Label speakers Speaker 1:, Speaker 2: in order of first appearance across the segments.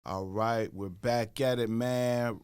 Speaker 1: All right, we're back at it, man.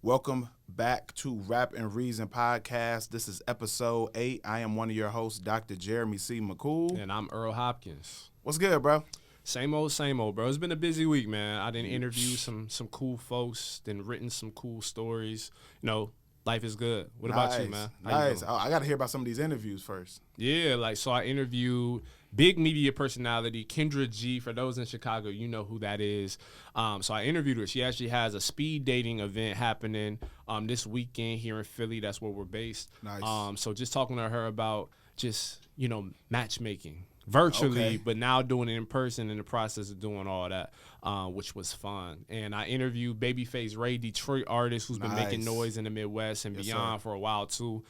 Speaker 1: Welcome back to Rap and Reason Podcast. This is episode 8. I am one of your hosts, Dr. Jeremy C. McCool.
Speaker 2: And I'm Earl Hopkins.
Speaker 1: What's good, bro?
Speaker 2: Same old, bro. It's been a busy week, man. I done interviewed some cool folks, then written some cool stories. Life is good. What about you, man? How you
Speaker 1: Nice.
Speaker 2: doing?
Speaker 1: I got to hear about some of these interviews first.
Speaker 2: Yeah, so I interviewed big media personality Kendra G. For those in Chicago, you know who that is. So I interviewed her. She actually has a speed dating event happening this weekend here in Philly. That's where we're based.
Speaker 1: Nice.
Speaker 2: So just talking to her about just matchmaking virtually,
Speaker 1: Okay.
Speaker 2: but now doing it in person in the process of doing all that, which was fun. And I interviewed Babyface Ray, Detroit artist who's been making
Speaker 1: Nice.
Speaker 2: noise in the Midwest and
Speaker 1: Yes,
Speaker 2: beyond
Speaker 1: sir.
Speaker 2: for a while too.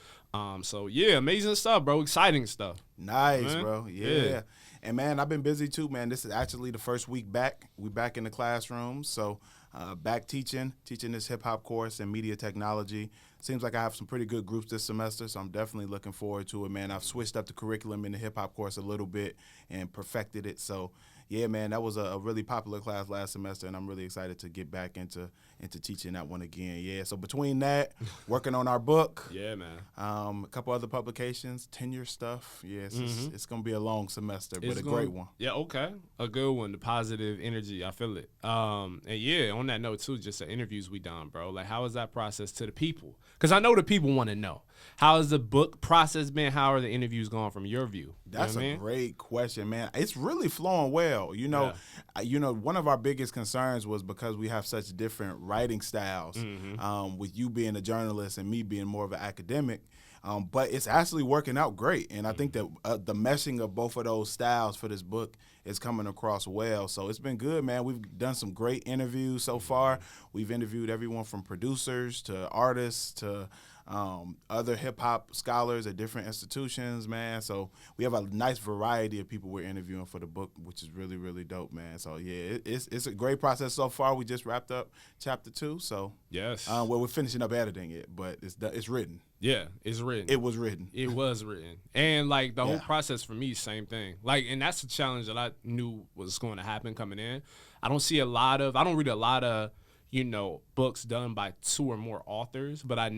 Speaker 2: So yeah, amazing stuff, bro. Exciting stuff.
Speaker 1: Nice,
Speaker 2: Man.
Speaker 1: bro. Yeah.
Speaker 2: Yeah.
Speaker 1: And, man, I've been busy, too, man. This is actually the first week back. We back in the classroom. So back teaching this hip-hop course in media technology. Seems like I have some pretty good groups this semester, so I'm definitely looking forward to it, man. I've switched up the curriculum in the hip-hop course a little bit and perfected it. So, yeah, man, that was a really popular class last semester, and I'm really excited to get back into teaching that one again. Yeah, so between that, working on our book,
Speaker 2: Yeah, man.
Speaker 1: a couple other publications, tenure stuff. Yeah, it's going to be a long semester, but
Speaker 2: It's
Speaker 1: a
Speaker 2: gonna-
Speaker 1: great one.
Speaker 2: Yeah, okay. A good one. The positive energy. I feel it. And yeah, on that note too, just the interviews we done, bro. Like, how is that process to the people? Because I know the people want to know. How has the book process been? How are the interviews going from your view?
Speaker 1: That's
Speaker 2: you know what I
Speaker 1: a
Speaker 2: mean?
Speaker 1: great question, man. It's really flowing well. One of our biggest concerns was because we have such different writing styles, with you being a journalist and me being more of an academic. But it's actually working out great. And I think that the meshing of both of those styles for this book is coming across well. So it's been good, man. We've done some great interviews so far. We've interviewed everyone from producers to artists to other hip-hop scholars at different institutions, man. So we have a nice variety of people we're interviewing for the book, which is really, really dope, man. So, yeah, it's a great process so far. We just wrapped up chapter 2. So,
Speaker 2: Yes.
Speaker 1: we're finishing up editing it, but it's written.
Speaker 2: Yeah, it's written.
Speaker 1: It was written.
Speaker 2: It was written. And like the whole
Speaker 1: Yeah.
Speaker 2: process for me, same thing. Like, and that's the challenge that I knew was going to happen coming in. I don't read a lot of, books done by 2 or more authors, but I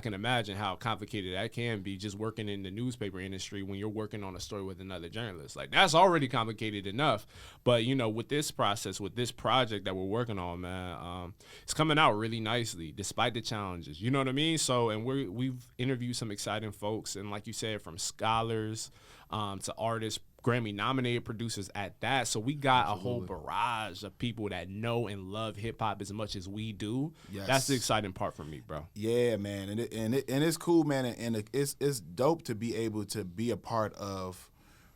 Speaker 2: can imagine how complicated that can be just working in the newspaper industry when you're working on a story with another journalist. Like, that's already complicated enough. But, with this process, with this project that we're working on, man, it's coming out really nicely despite the challenges. You know what I mean? So, and we've interviewed some exciting folks. And like you said, from scholars to artists, Grammy-nominated producers at that. So we got a whole barrage of people that know and love hip-hop as much as we do.
Speaker 1: Yes.
Speaker 2: That's the exciting part for me, bro.
Speaker 1: Yeah, man, and it's cool, man, and it's dope to be able to be a part of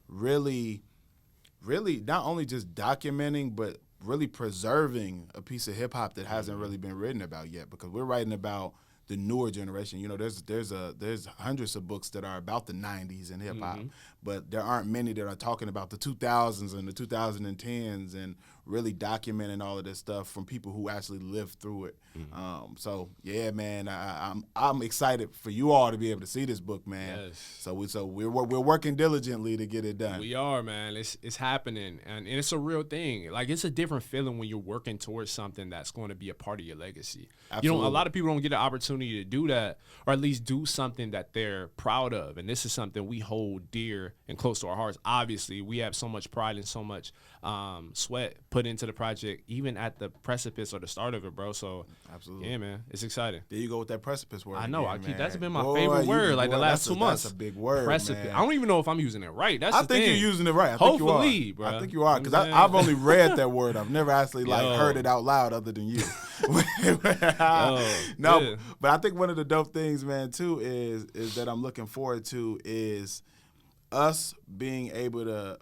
Speaker 1: really not only just documenting but really preserving a piece of hip hop that hasn't really been written about yet, because we're writing about the newer generation. There's hundreds of books that are about the 90s in hip hop, but there aren't many that are talking about the 2000s and the 2010s and really documenting all of this stuff from people who actually lived through it. So yeah, man, I'm excited for you all to be able to see this book, man.
Speaker 2: Yes.
Speaker 1: So we're working diligently to get it done.
Speaker 2: We are, man. It's happening, and it's a real thing. Like, it's a different feeling when you're working towards something that's going to be a part of your legacy.
Speaker 1: Absolutely.
Speaker 2: A lot of people don't get the opportunity to do that, or at least do something that they're proud of. And this is something we hold dear and close to our hearts. Obviously, we have so much pride and so much sweat put into the project, even at the precipice or the start of it, bro. So,
Speaker 1: Absolutely.
Speaker 2: yeah, man, it's exciting.
Speaker 1: There you go with that precipice word.
Speaker 2: I know.
Speaker 1: again,
Speaker 2: That's
Speaker 1: man.
Speaker 2: been my
Speaker 1: Boy,
Speaker 2: favorite word, like the last 2 months.
Speaker 1: That's a big word,
Speaker 2: Precipice.
Speaker 1: man.
Speaker 2: I don't even know if I'm using it right. That's
Speaker 1: I
Speaker 2: the
Speaker 1: think
Speaker 2: thing.
Speaker 1: you're using it right. I think
Speaker 2: Hopefully,
Speaker 1: you are.
Speaker 2: bro.
Speaker 1: I think you are, because
Speaker 2: You know what I'm
Speaker 1: I've
Speaker 2: saying?
Speaker 1: only read that word. I've never actually
Speaker 2: Yo.
Speaker 1: heard it out loud other than you. No,
Speaker 2: yeah.
Speaker 1: but I think one of the dope things, man, too, is that I'm looking forward to is us being able to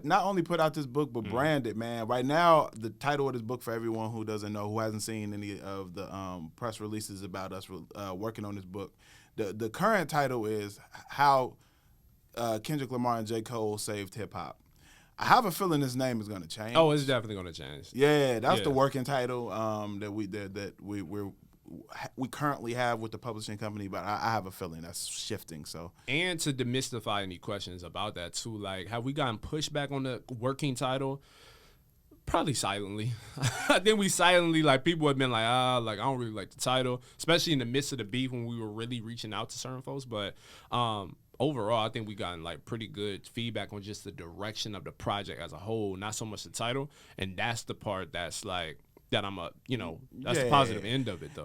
Speaker 1: not only put out this book, but brand it, man. Right now, the title of this book, for everyone who doesn't know, who hasn't seen any of the press releases about us working on this book, the current title is How Kendrick Lamar and J. Cole Saved Hip Hop. I have a feeling this name is going to change.
Speaker 2: Oh, it's definitely going to change.
Speaker 1: Yeah, that's
Speaker 2: Yeah.
Speaker 1: the working title that we currently have with the publishing company, but I have a feeling that's shifting. So
Speaker 2: And to demystify any questions about that too, like, have we gotten pushback on the working title? Probably silently. I think we silently, like, people have been like, like, I don't really like the title, especially in the midst of the beef when we were really reaching out to certain folks. But overall, I think we gotten, like, pretty good feedback on just the direction of the project as a whole, not so much the title. And that's the part that's, like, that I'm that's the positive end of it, though.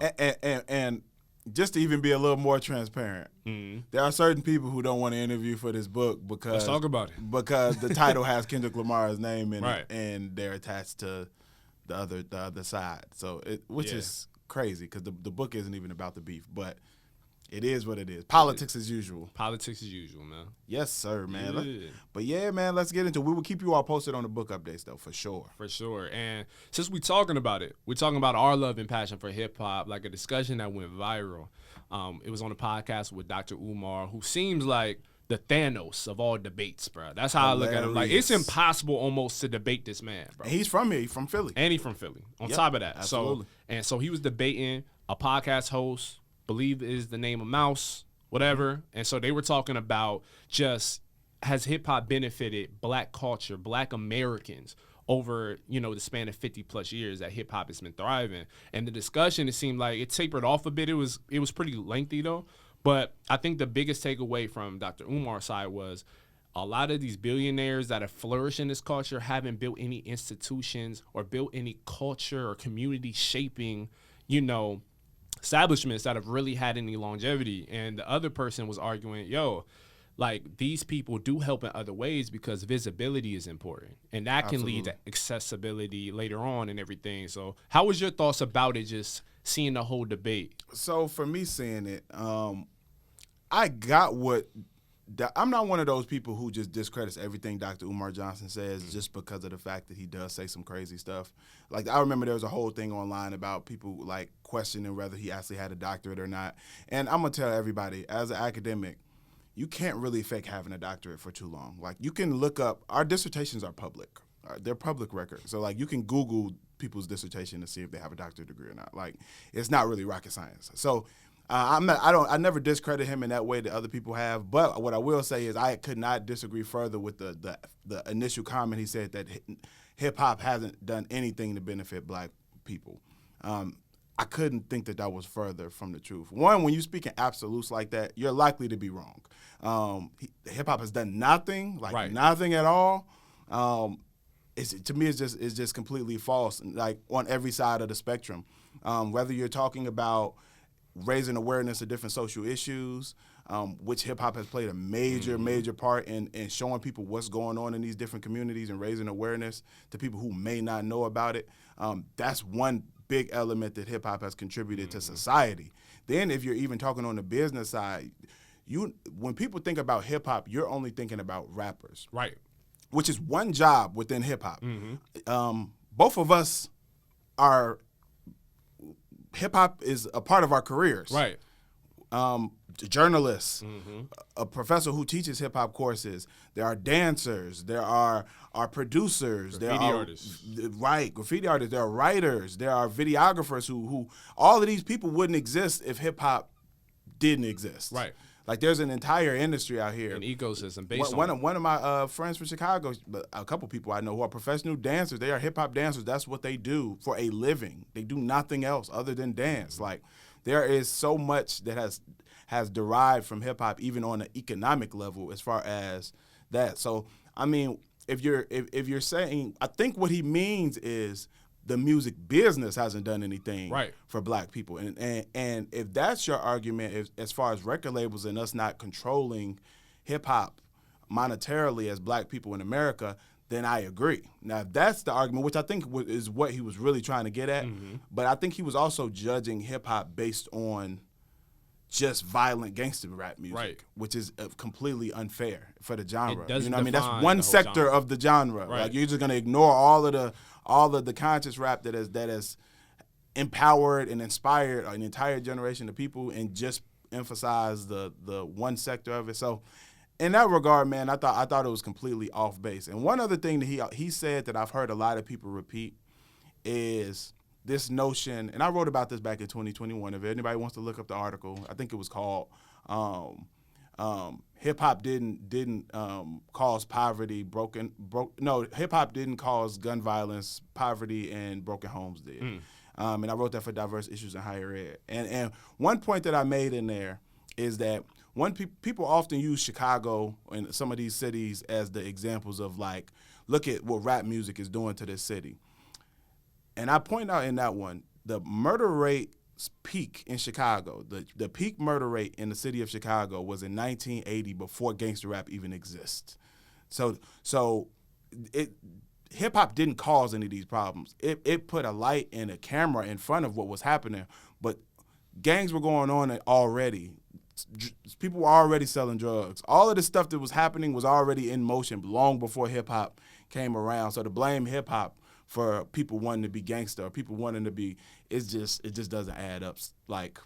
Speaker 1: And just to even be a little more transparent, there are certain people who don't want to interview for this book because
Speaker 2: let's talk about it.
Speaker 1: Because the title has Kendrick Lamar's name in
Speaker 2: right.
Speaker 1: it, and they're attached to the other side. So which is crazy because the book isn't even about the beef, but it is what it is. Politics as usual.
Speaker 2: Politics as usual, man.
Speaker 1: Yes, sir, man.
Speaker 2: Yeah.
Speaker 1: But yeah, man, let's get into it. We will keep you all posted on the book updates, though, for sure.
Speaker 2: For sure. And since we're talking about it, we're talking about our love and passion for hip-hop, like a discussion that went viral. It was on a podcast with Dr. Umar, who seems like the Thanos of all debates, bro. That's how I look at him. Like, it's impossible almost to debate this man, bro.
Speaker 1: And he's from here. He's from Philly.
Speaker 2: And he's from Philly. On top of that.
Speaker 1: Absolutely.
Speaker 2: So he was debating a podcast host, believe is the name of Mouse, whatever. And so they were talking about just, has hip-hop benefited black culture, black Americans over, the span of 50 plus years that hip hop has been thriving. And the discussion, it seemed like it tapered off a bit. It was pretty lengthy though. But I think the biggest takeaway from Dr. Umar's side was a lot of these billionaires that have flourished in this culture haven't built any institutions or built any culture or community shaping, establishments that have really had any longevity. And the other person was arguing, like, these people do help in other ways because visibility is important. And that can lead to accessibility later on and everything. So how was your thoughts about it, just seeing the whole debate?
Speaker 1: So for me seeing it, I got what – I'm not one of those people who just discredits everything Dr. Umar Johnson says just because of the fact that he does say some crazy stuff. Like, I remember there was a whole thing online about people, like, questioning whether he actually had a doctorate or not. And I'm going to tell everybody, as an academic – you can't really fake having a doctorate for too long. Like, you can look up, our dissertations are public. They're public records. So, like, you can Google people's dissertation to see if they have a doctorate degree or not. Like, it's not really rocket science. So, I never discredit him in that way that other people have. But what I will say is I could not disagree further with the initial comment. He said that hip hop hasn't done anything to benefit black people. I couldn't think that was further from the truth. One, when you speak in absolutes like that, you're likely to be wrong. Hip-hop has done nothing, nothing at all. To me, it's just completely false, like, on every side of the spectrum. Whether you're talking about raising awareness of different social issues, which hip-hop has played a major part in showing people what's going on in these different communities and raising awareness to people who may not know about it. That's one big element that hip-hop has contributed to society. Then if you're even talking on the business side, when people think about hip-hop, you're only thinking about rappers.
Speaker 2: Right.
Speaker 1: Which is one job within hip-hop. Both of us are – hip-hop is a part of our careers.
Speaker 2: Right.
Speaker 1: Journalists, a professor who teaches hip-hop courses. There are dancers. There are producers.
Speaker 2: Graffiti artists.
Speaker 1: Right, graffiti artists. There are writers. There are videographers who all of these people wouldn't exist if hip-hop didn't exist.
Speaker 2: Right.
Speaker 1: Like, there's an entire industry out here.
Speaker 2: An ecosystem based
Speaker 1: on one of my friends from Chicago, a couple people I know who are professional dancers. They are hip-hop dancers. That's what they do for a living. They do nothing else other than dance. Like, there is so much that has derived from hip-hop, even on an economic level, as far as that. So, I mean, if you're saying, I think what he means is the music business hasn't done anything for black people. And if that's your argument, as far as record labels and us not controlling hip-hop monetarily as black people in America, then I agree. Now, if that's the argument, which I think is what he was really trying to get at, but I think he was also judging hip-hop based on just violent gangster rap music, which is completely unfair for the genre. You know what I mean? That's one sector of the genre. Right. Like, you're just gonna ignore all of the conscious rap that has empowered and inspired an entire generation of people, and just emphasize the one sector of it. So, in that regard, man, I thought it was completely off base. And one other thing that he said that I've heard a lot of people repeat is this notion, and I wrote about this back in 2021. If anybody wants to look up the article, I think it was called hip hop didn't cause poverty, hip hop didn't cause gun violence, poverty, and broken homes did. And I wrote that for diverse issues in higher ed. And one point that I made in there is that people often use Chicago and some of these cities as the examples of like, look at what rap music is doing to this city. And I point out in that one, the murder rate peak in Chicago, the peak murder rate in the city of Chicago was in 1980 before gangster rap even exists. So hip hop didn't cause any of these problems. It put a light and a camera in front of what was happening, but gangs were going on already. People were already selling drugs. All of the stuff that was happening was already in motion long before hip hop came around. So to blame hip hop for people wanting to be gangster or people wanting to be, it just doesn't add up. Like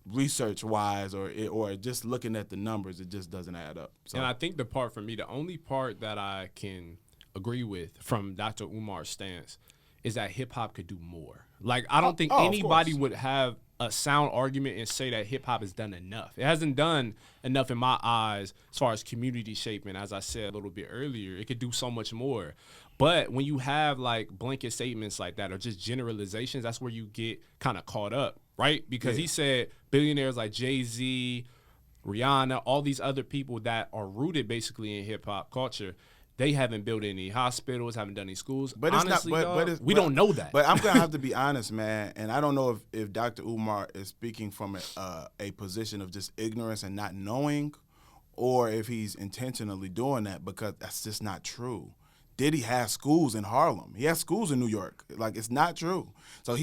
Speaker 1: research wise or just looking at the numbers, it just doesn't add up. So.
Speaker 2: And I think the part for me, the only part that I can agree with from Dr. Umar's stance is that hip hop could do more. Like I don't think anybody would have a sound argument and say that hip hop has done enough. It hasn't done enough in my eyes as far as community shaping, as I said a little bit earlier. It could do so much more. But when you have like blanket statements like that or just generalizations, that's where you get kind of caught up, right? Because he said billionaires like Jay-Z, Rihanna, all these other people that are rooted basically in hip hop culture, they haven't built any hospitals, haven't done any schools. But honestly, we don't know that.
Speaker 1: But I'm going to have to be honest, man, and I don't know if Dr. Umar is speaking from a position of just ignorance and not knowing, or if he's intentionally doing that, because that's just not true. Diddy has schools in Harlem. He has schools in New York. Like, it's not true. So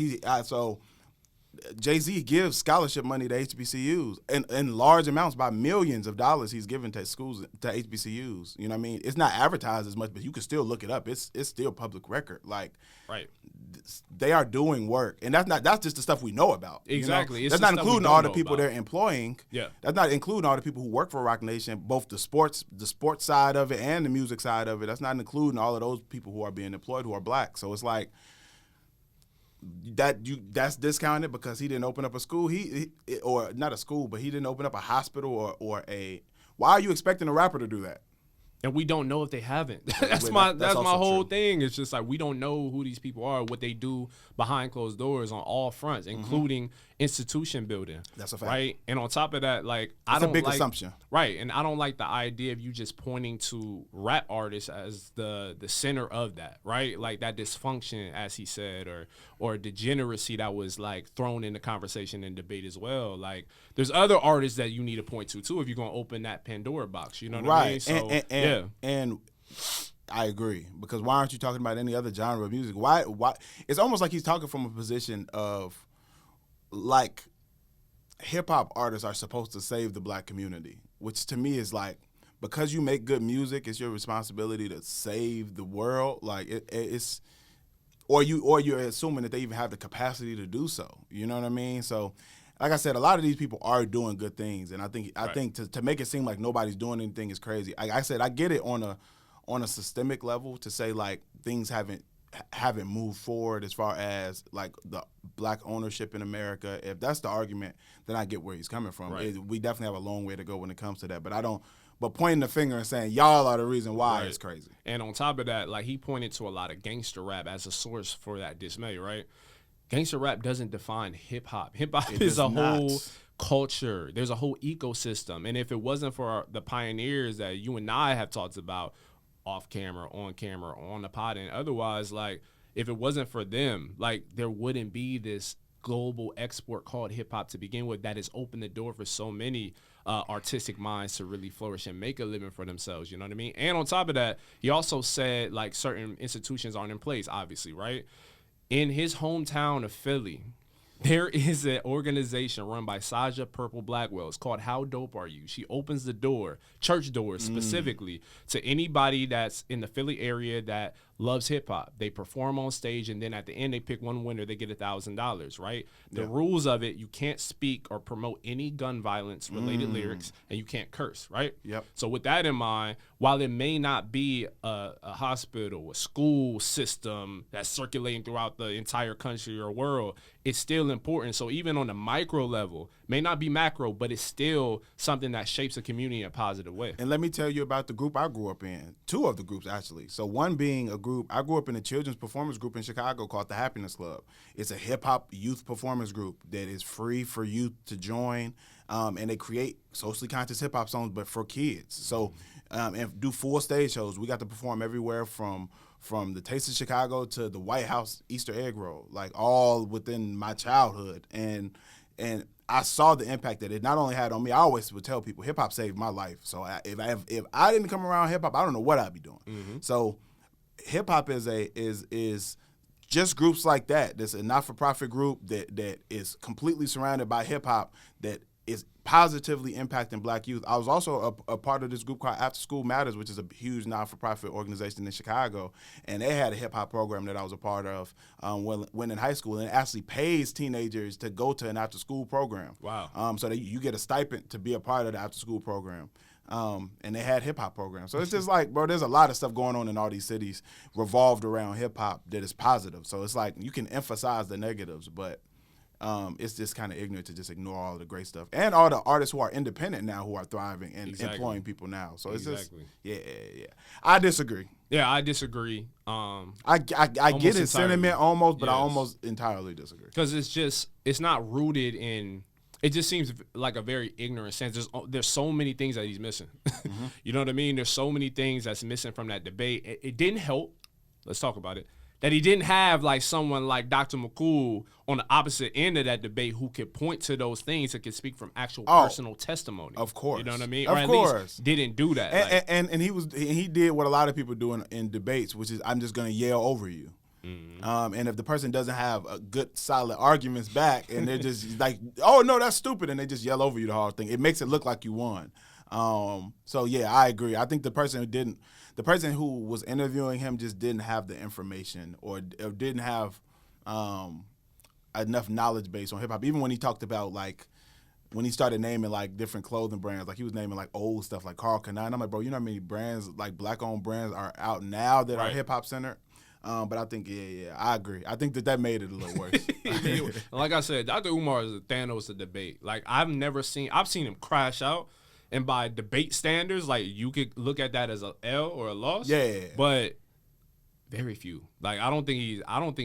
Speaker 1: Jay-Z gives scholarship money to HBCUs in large amounts, by millions of dollars he's given to schools, to HBCUs. You know what I mean? It's not advertised as much, but you can still look it up. It's still public record. Like,
Speaker 2: right.
Speaker 1: They are doing work. And that's just the stuff we know about.
Speaker 2: Exactly.
Speaker 1: You know? That's not including all the people they're employing.
Speaker 2: Yeah.
Speaker 1: That's not including all the people who work for Roc Nation, both the sports side of it and the music side of it. That's not including all of those people who are being employed who are black. So it's like, that's discounted because he didn't open up a school. Or not a school, but he didn't open up a hospital or a. Why are you expecting a rapper to do that?
Speaker 2: And we don't know if they haven't. that's my whole thing. It's just like we don't know who these people are, what they do behind closed doors on all fronts, including institution building.
Speaker 1: That's a fact.
Speaker 2: Right? And on top of that, like
Speaker 1: that's a big assumption.
Speaker 2: Right. And I don't like the idea of you just pointing to rap artists as the center of that, right? Like that dysfunction, as he said, or degeneracy that was like thrown in the conversation and debate as well. Like there's other artists that you need to point to too if you're gonna open that Pandora box. You know what I mean? So
Speaker 1: and I agree, because why aren't you talking about any other genre of music? Why? It's almost like he's talking from a position of, like, hip-hop artists are supposed to save the black community, which to me is like, because you make good music, it's your responsibility to save the world. Like, it's, or you're assuming that they even have the capacity to do so. You know what I mean? So, like I said, a lot of these people are doing good things, and I think to make it seem like nobody's doing anything is crazy. I said I get it on a systemic level to say like things haven't moved forward as far as like the black ownership in America. If that's the argument, then I get where he's coming from.
Speaker 2: Right.
Speaker 1: We definitely have a long way to go when it comes to that. But pointing the finger and saying y'all are the reason why is crazy.
Speaker 2: And on top of that, like he pointed to a lot of gangster rap as a source for that dismay, right? Gangster rap doesn't define hip hop. Hip hop is a whole culture. There's a whole ecosystem. And if it wasn't for the pioneers that you and I have talked about off camera, on the pod, and otherwise, like if it wasn't for them, like there wouldn't be this global export called hip hop to begin with that has opened the door for so many artistic minds to really flourish and make a living for themselves. You know what I mean? And on top of that, he also said like certain institutions aren't in place, obviously, right? In his hometown of Philly, there is an organization run by Saja Purple Blackwell. It's called How Dope Are You? She opens the door, church doors specifically, to anybody that's in the Philly area that loves hip hop. They perform on stage, and then at the end, they pick one winner. They get $1,000, right? The rules of it: you can't speak or promote any gun violence related lyrics, and you can't curse, right?
Speaker 1: Yep.
Speaker 2: So with that in mind, while it may not be a hospital, a school system that's circulating throughout the entire country or world, it's still important. So even on the micro level, may not be macro, but it's still something that shapes a community in a positive way.
Speaker 1: And let me tell you about the group I grew up in. Two of the groups, actually. So one being a group, I grew up in a children's performance group in Chicago called the Happiness Club. It's a hip-hop youth performance group that is free for youth to join, and they create socially conscious hip-hop songs, but for kids. So and do full stage shows. We got to perform everywhere from the Taste of Chicago to the White House Easter egg roll, like all within my childhood. And I saw the impact that it not only had on me. I always would tell people, hip hop saved my life. So if I didn't come around hip hop, I don't know what I'd be doing. Mm-hmm. So hip hop is just groups like that. There's a not-for-profit group that is completely surrounded by hip hop that is positively impacting Black youth. I was also a part of this group called After School Matters, which is a huge non-for-profit organization in Chicago, and they had a hip-hop program that I was a part of when in high school, and it actually pays teenagers to go to an after-school program.
Speaker 2: Wow.
Speaker 1: So that you get a stipend to be a part of the after-school program. And they had hip-hop programs. So it's just like, bro, there's a lot of stuff going on in all these cities revolved around hip-hop that is positive. So it's like you can emphasize the negatives, but it's just kind of ignorant to just ignore all the great stuff. And all the artists who are independent now who are thriving and employing people now. So it's just, yeah. I disagree.
Speaker 2: Yeah, I disagree.
Speaker 1: I get his sentiment almost, but I almost entirely disagree.
Speaker 2: Because it's not rooted in, it just seems like a very ignorant sense. There's so many things that he's missing. Mm-hmm. You know what I mean? There's so many things that's missing from that debate. It didn't help. Let's talk about it. That he didn't have like someone like Dr. McCool on the opposite end of that debate who could point to those things that could speak from actual personal testimony.
Speaker 1: Of course.
Speaker 2: You know what I mean?
Speaker 1: Of
Speaker 2: or at
Speaker 1: course.
Speaker 2: least didn't do that.
Speaker 1: And he did what a lot of people do in debates, which is I'm just going to yell over you. Mm-hmm. And if the person doesn't have a good, solid arguments back, and they're just like, oh, no, that's stupid, and they just yell over you the whole thing, it makes it look like you won. So, yeah, I agree. I think the person who was interviewing him just didn't have the information or didn't have enough knowledge base on hip-hop. Even when he talked about, like, when he started naming, like, different clothing brands, like, he was naming, like, old stuff like Carl Kanai. I'm like, bro, you know how many brands, like, Black-owned brands are out now that are hip-hop centered? But I think, I agree. I think that made it a little worse.
Speaker 2: Like I said, Dr. Umar is a Thanos of debate. Like, I've seen him crash out. And by debate standards, like, you could look at that as a L or a loss.
Speaker 1: Yeah.
Speaker 2: But very few. Like, I don't think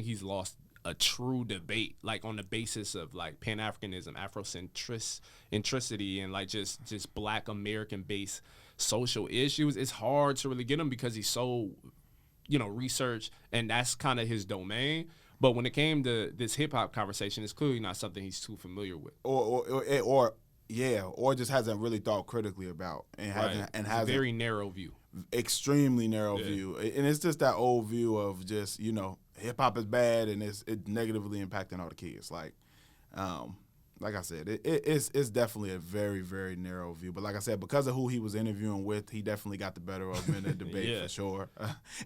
Speaker 2: he's lost a true debate, like, on the basis of, like, Pan-Africanism, Afrocentricity, and, like, just Black American-based social issues. It's hard to really get him because he's so, research, and that's kind of his domain. But when it came to this hip-hop conversation, it's clearly not something he's too familiar with. Or
Speaker 1: just hasn't really thought critically about and has a
Speaker 2: very narrow view,
Speaker 1: extremely narrow view, and it's just that old view of just hip hop is bad and it's negatively impacting all the kids. Like I said, it's definitely a very, very narrow view. But like I said, because of who he was interviewing with, he definitely got the better of him in the debate for sure.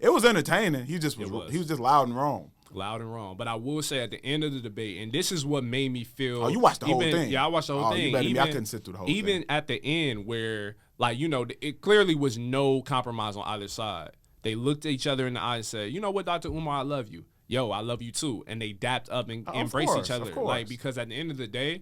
Speaker 1: It was entertaining. He was just loud and wrong.
Speaker 2: Loud and wrong. But I will say at the end of the debate, and this is what made me feel.
Speaker 1: Oh, you watched the whole thing?
Speaker 2: Yeah, I watched the whole thing.
Speaker 1: You better me. I couldn't sit through the whole thing.
Speaker 2: Even at the end where, like, it clearly was no compromise on either side. They looked at each other in the eye and said, you know what, Dr. Umar, I love you. Yo, I love you too. And they dapped up and embraced each other. Like, because at the end of the day,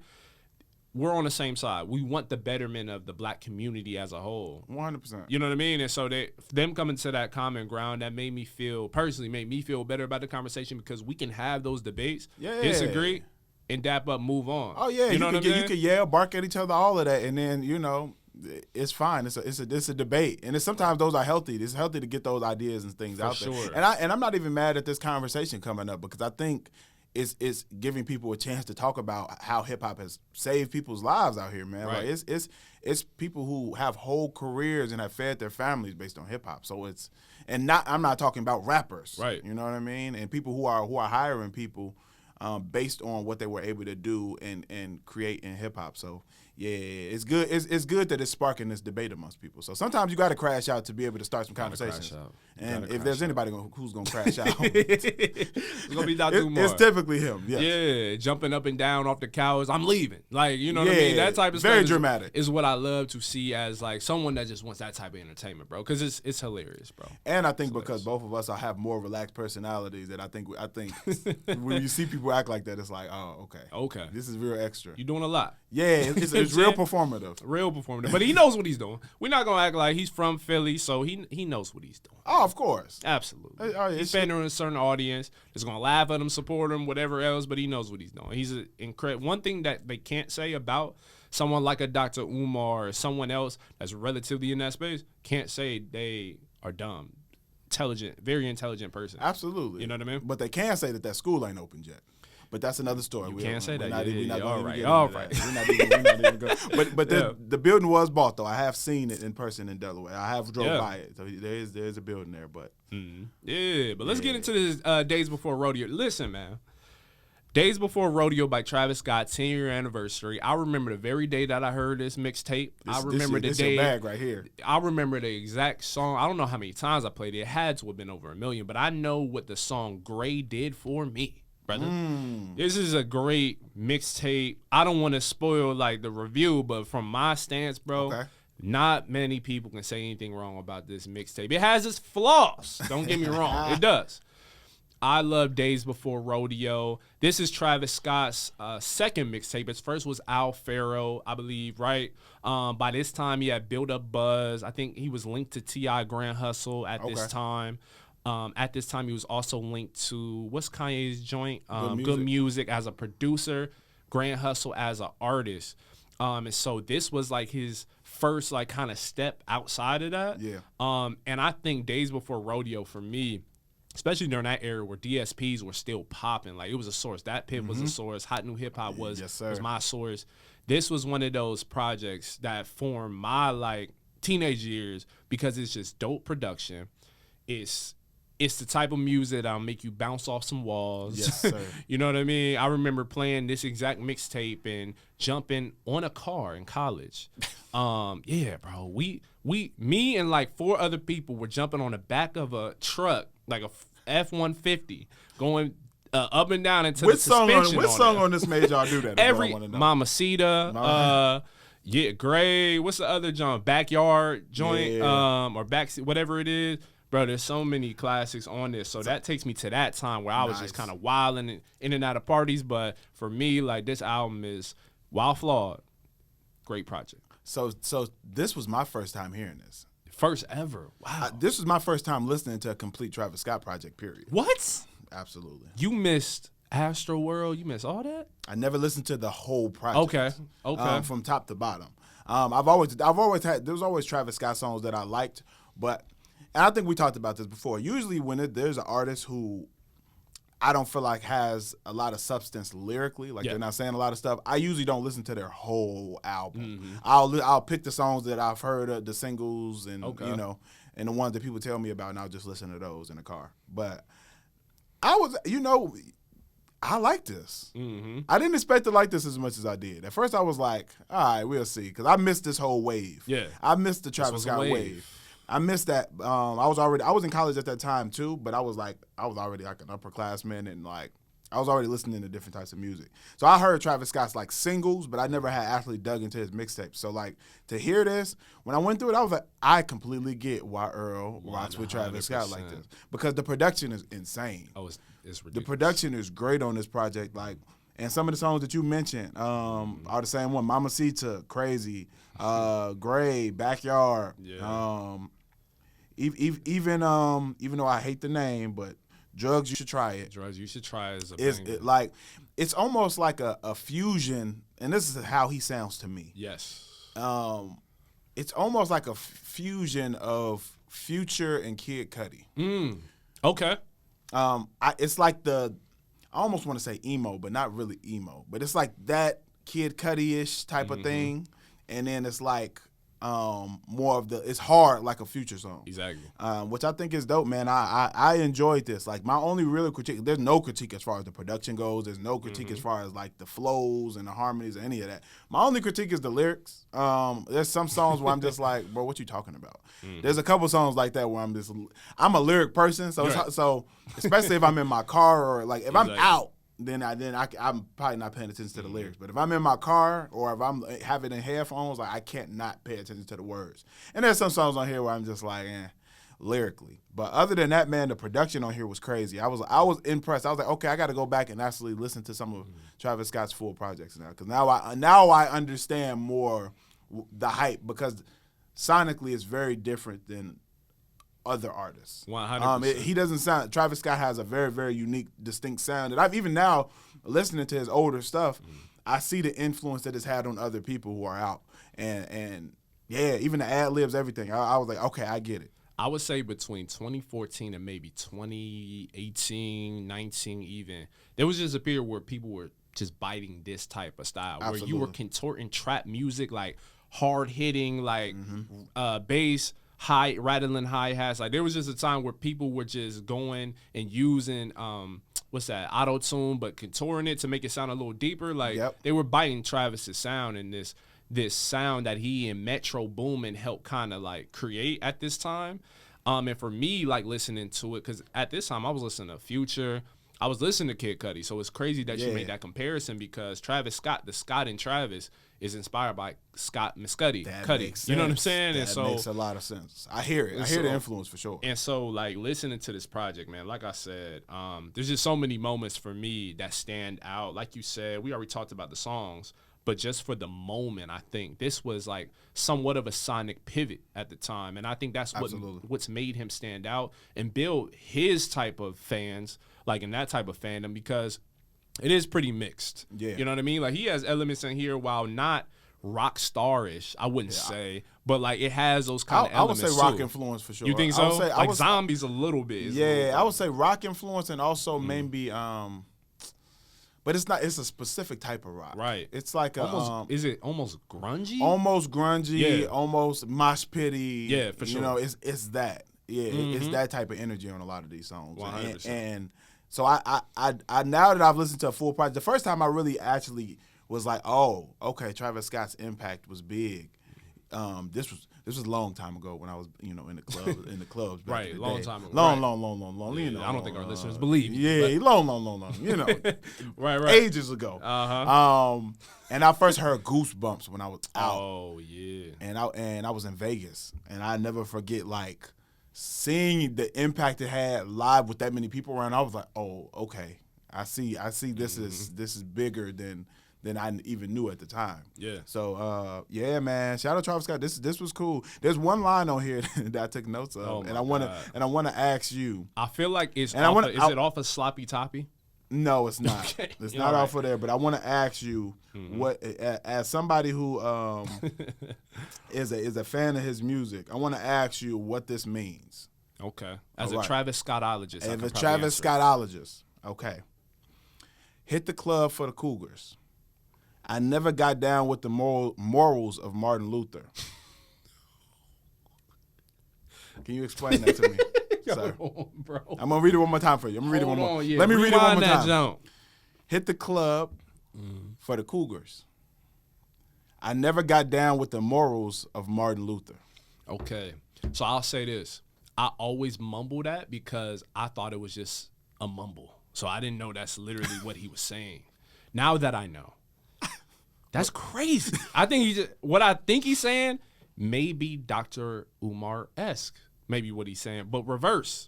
Speaker 2: we're on the same side. We want the betterment of the Black community as a whole.
Speaker 1: 100%.
Speaker 2: You know what I mean? And so them coming to that common ground, that made me feel better about the conversation because we can have those debates, disagree, and dap up, move on.
Speaker 1: Oh, yeah. You can yell, bark at each other, all of that, and then, it's fine. It's a debate. And sometimes those are healthy. It's healthy to get those ideas and things out there.
Speaker 2: Sure.
Speaker 1: And I'm not even mad at this conversation coming up because I think it's giving people a chance to talk about how hip hop has saved people's lives out here, man.
Speaker 2: Right.
Speaker 1: Like it's people who have whole careers and have fed their families based on hip hop. So I'm not talking about rappers,
Speaker 2: right?
Speaker 1: You know what I mean? And people who are hiring people based on what they were able to do and create in hip hop. So Yeah, it's good. It's good that it's sparking this debate amongst people. So sometimes you got to crash out to be able to start some conversations. And if there's anybody who's gonna crash out,
Speaker 2: it's gonna be Dr. Umar.
Speaker 1: It's typically him. Yes.
Speaker 2: Yeah, jumping up and down off the couch. I'm leaving. Like, you know what I mean? That type of
Speaker 1: very
Speaker 2: stuff
Speaker 1: dramatic
Speaker 2: is what I love to see as like someone that just wants that type of entertainment, bro. Because it's hilarious, bro.
Speaker 1: And I think because both of us have more relaxed personalities, that I think when you see people act like that, it's like, oh, okay, this is real extra.
Speaker 2: You're doing a lot.
Speaker 1: Yeah, it's real performative.
Speaker 2: Real performative. But he knows what he's doing. We're not gonna act like he's from Philly, so he knows what he's doing.
Speaker 1: Oh, of course.
Speaker 2: Absolutely. He's pandering a certain audience that's gonna laugh at him, support him, whatever else, but he knows what he's doing. He's incredible. One thing that they can't say about someone like a Dr. Umar or someone else that's relatively in that space, can't say they are dumb. Intelligent, very intelligent person.
Speaker 1: Absolutely.
Speaker 2: You know what I mean?
Speaker 1: But they can say that school ain't open yet. But that's another story.
Speaker 2: You can't say that.
Speaker 1: All
Speaker 2: right.
Speaker 1: We're not even going. But the building was bought, though. I have seen it in person in Delaware. I have drove by it. So there is a building there. But
Speaker 2: yeah, but let's get into this Days Before Rodeo. Listen, man. Days Before Rodeo by Travis Scott, 10-year anniversary. I remember the very day that I heard this mixtape. I remember the day.
Speaker 1: Your bag right here.
Speaker 2: I remember the exact song. I don't know how many times I played it. It had to have been over 1 million, but I know what the song Gray did for me. Brother, this is a great mixtape. I don't want to spoil like the review, but from my stance, bro, not many people can say anything wrong about this mixtape. It has its flaws. Don't get me wrong, it does. I love Days Before Rodeo. This is Travis Scott's second mixtape. His first was Al Pharaoh, I believe, right? By this time, he had built up buzz. I think he was linked to T.I. Grand Hustle at this time. At this time, he was also linked to, what's Kanye's joint? Good Music as a producer, Grand Hustle as an artist. And so this was like his first like kind of step outside of that. Yeah. And I think Days Before Rodeo for me, especially during that era where DSPs were still popping, like it was a source. That Pit was a source. Hot New Hip Hop was my source. This was one of those projects that formed my like teenage years because it's just dope production. It's the type of music that'll make you bounce off some walls.
Speaker 1: Yes, sir.
Speaker 2: You know what I mean? I remember playing this exact mixtape and jumping on a car in college. Yeah, bro. Me and like 4 other people were jumping on the back of a truck, like a F-150, going up and down into the suspension.
Speaker 1: Which song on this made y'all do that?
Speaker 2: Every Mamacita, yeah, Gray. What's the other joint? Backyard joint, or backseat, whatever it is. Bro, there's so many classics on this. So that takes me to that time where I was just kind of wilding in and out of parties. But for me, like, this album is wild flawed. Great project.
Speaker 1: So this was my first time hearing this.
Speaker 2: First ever. Wow.
Speaker 1: This was my first time listening to a complete Travis Scott project, period.
Speaker 2: What?
Speaker 1: Absolutely.
Speaker 2: You missed Astro World? You missed all that?
Speaker 1: I never listened to the whole project.
Speaker 2: Okay.
Speaker 1: From top to bottom. I've always had, there was always Travis Scott songs that I liked, but... And I think we talked about this before. Usually when there's an artist who I don't feel like has a lot of substance lyrically, like they're not saying a lot of stuff, I usually don't listen to their whole album. I'll pick the songs that I've heard, the singles, and you know, and the ones that people tell me about, and I'll just listen to those in the car. But I like this. I didn't expect to like this as much as I did. At first I was like, all right, we'll see, because I missed this whole wave.
Speaker 2: Yeah,
Speaker 1: I missed the Travis Scott wave. I missed that. I was in college at that time too, but I was already like an upperclassman, and like I was already listening to different types of music. So I heard Travis Scott's like singles, but I never had actually dug into his mixtapes. So like to hear this, when I went through it, I was like, I completely get why Earl rocks with Travis Scott like this, because the production is insane.
Speaker 2: Oh, it's ridiculous.
Speaker 1: The production is great on this project, like. And some of the songs that you mentioned are the same one. Mamacita, Crazy, Gray, Backyard. Yeah. Even though I hate the name, but Drugs, You Should Try It.
Speaker 2: Drugs, You Should Try It is a
Speaker 1: banger. It's almost like a fusion, and this is how he sounds to me.
Speaker 2: Yes.
Speaker 1: It's almost like a fusion of Future and Kid Cudi.
Speaker 2: Okay.
Speaker 1: It's like I almost want to say emo, but not really emo. But it's like that Kid Cudi-ish type of thing, and then it's like more of it's hard like a Future song.
Speaker 2: Exactly.
Speaker 1: Which I think is dope, man. I enjoyed this. Like, my only real critique, there's no critique as far as the production goes. There's no critique as far as like the flows and the harmonies or any of that. My only critique is the lyrics. There's some songs where I'm just like, bro, what you talking about? There's a couple songs like that where I'm a lyric person, so so especially if I'm in my car or like if I'm out. Then I'm probably not paying attention to the lyrics. But if I'm in my car or if I'm having in headphones, like I can't not pay attention to the words. And there's some songs on here where I'm just like, lyrically. But other than that, man, the production on here was crazy. I was impressed. I was like, okay, I got to go back and actually listen to some of Travis Scott's full projects now, because now I understand more the hype, because sonically it's very different than other artists.
Speaker 2: 100%.
Speaker 1: He doesn't sound. Travis Scott has a very, very unique, distinct sound. And I've even now listening to his older stuff, I see the influence that it's had on other people who are out. And yeah, even the ad libs, everything. I was like, okay, I get it.
Speaker 2: I would say between 2014 and maybe 2018, 19 even, there was just a period where people were just biting this type of style,
Speaker 1: Absolutely.
Speaker 2: where you were contorting trap music, like hard hitting, like bass, high rattling hi-hats. Like there was just a time where people were just going and using auto tune, but contouring it to make it sound a little deeper. Like they were biting Travis's sound, and this sound that he and Metro Boomin helped kind of like create at this time. And for me, like listening to it, because at this time I was listening to Future, I was listening to Kid Cudi, so it's crazy that you made that comparison, because Travis Scott, the Scott and Travis, is inspired by Scott Miscuddy. Cudi. You know what I'm saying?
Speaker 1: That
Speaker 2: and so
Speaker 1: makes a lot of sense. I hear it. I hear the influence for sure.
Speaker 2: And so, like, listening to this project, man, like I said, there's just so many moments for me that stand out. Like you said, we already talked about the songs, but just for the moment, I think this was like somewhat of a sonic pivot at the time. And I think that's what's made him stand out and build his type of fans, like in that type of fandom, because it is pretty mixed.
Speaker 1: Yeah.
Speaker 2: You know what I mean? Like, he has elements in here, while not rock star-ish, I wouldn't say, but like it has those kind of elements.
Speaker 1: I would say rock influence for sure.
Speaker 2: You think so?
Speaker 1: I would say
Speaker 2: Zombies a little bit.
Speaker 1: Yeah, I would say rock influence, and also maybe but it's not. It's a specific type of rock.
Speaker 2: Right.
Speaker 1: It's like
Speaker 2: almost, is it almost grungy?
Speaker 1: Almost grungy.
Speaker 2: Yeah.
Speaker 1: Almost mosh pitty.
Speaker 2: Yeah, for sure.
Speaker 1: You know, it's that. Yeah, it's that type of energy on a lot of these songs.
Speaker 2: 100%.
Speaker 1: And so I now that I've listened to a full project, the first time I really actually was like, oh, okay, Travis Scott's impact was big. This was a long time ago when I was, in the clubs. Back
Speaker 2: Right,
Speaker 1: in the
Speaker 2: long
Speaker 1: day.
Speaker 2: time ago.
Speaker 1: Long.
Speaker 2: Yeah, I don't think our listeners believe you.
Speaker 1: Yeah, long.
Speaker 2: Right.
Speaker 1: Ages ago. And I first heard Goosebumps when I was out.
Speaker 2: Oh yeah.
Speaker 1: And I was in Vegas, and I never forget like seeing the impact it had live with that many people around. I was like, oh, okay, I see. This is bigger than I even knew at the time.
Speaker 2: Yeah.
Speaker 1: So yeah, man. Shout out to Travis Scott. This was cool. There's one line on here that I took notes of, and I wanna ask you.
Speaker 2: I feel like it's
Speaker 1: and
Speaker 2: it off of Sloppy Toppy?
Speaker 1: No, it's not.
Speaker 2: Okay.
Speaker 1: It's not off of there. But I want to ask you, what, as somebody who is a fan of his music, I want to ask you what this means.
Speaker 2: Okay. As a Travis Scottologist.
Speaker 1: As a Travis Scottologist. Okay. Hit the club for the Cougars. I never got down with the morals of Martin Luther. Can you explain that to me? Sir.
Speaker 2: Bro.
Speaker 1: I'm going to read it one more time for you. I'm going to read it one more.
Speaker 2: Yeah.
Speaker 1: Let me read it one more time.
Speaker 2: Jump.
Speaker 1: Hit the club for the Cougars. I never got down with the morals of Martin Luther.
Speaker 2: Okay. So I'll say this. I always mumble that because I thought it was just a mumble. So I didn't know that's literally what he was saying. Now that I know. That's crazy. What I think he's saying may be Dr. Umar-esque. Maybe what he's saying, but reverse.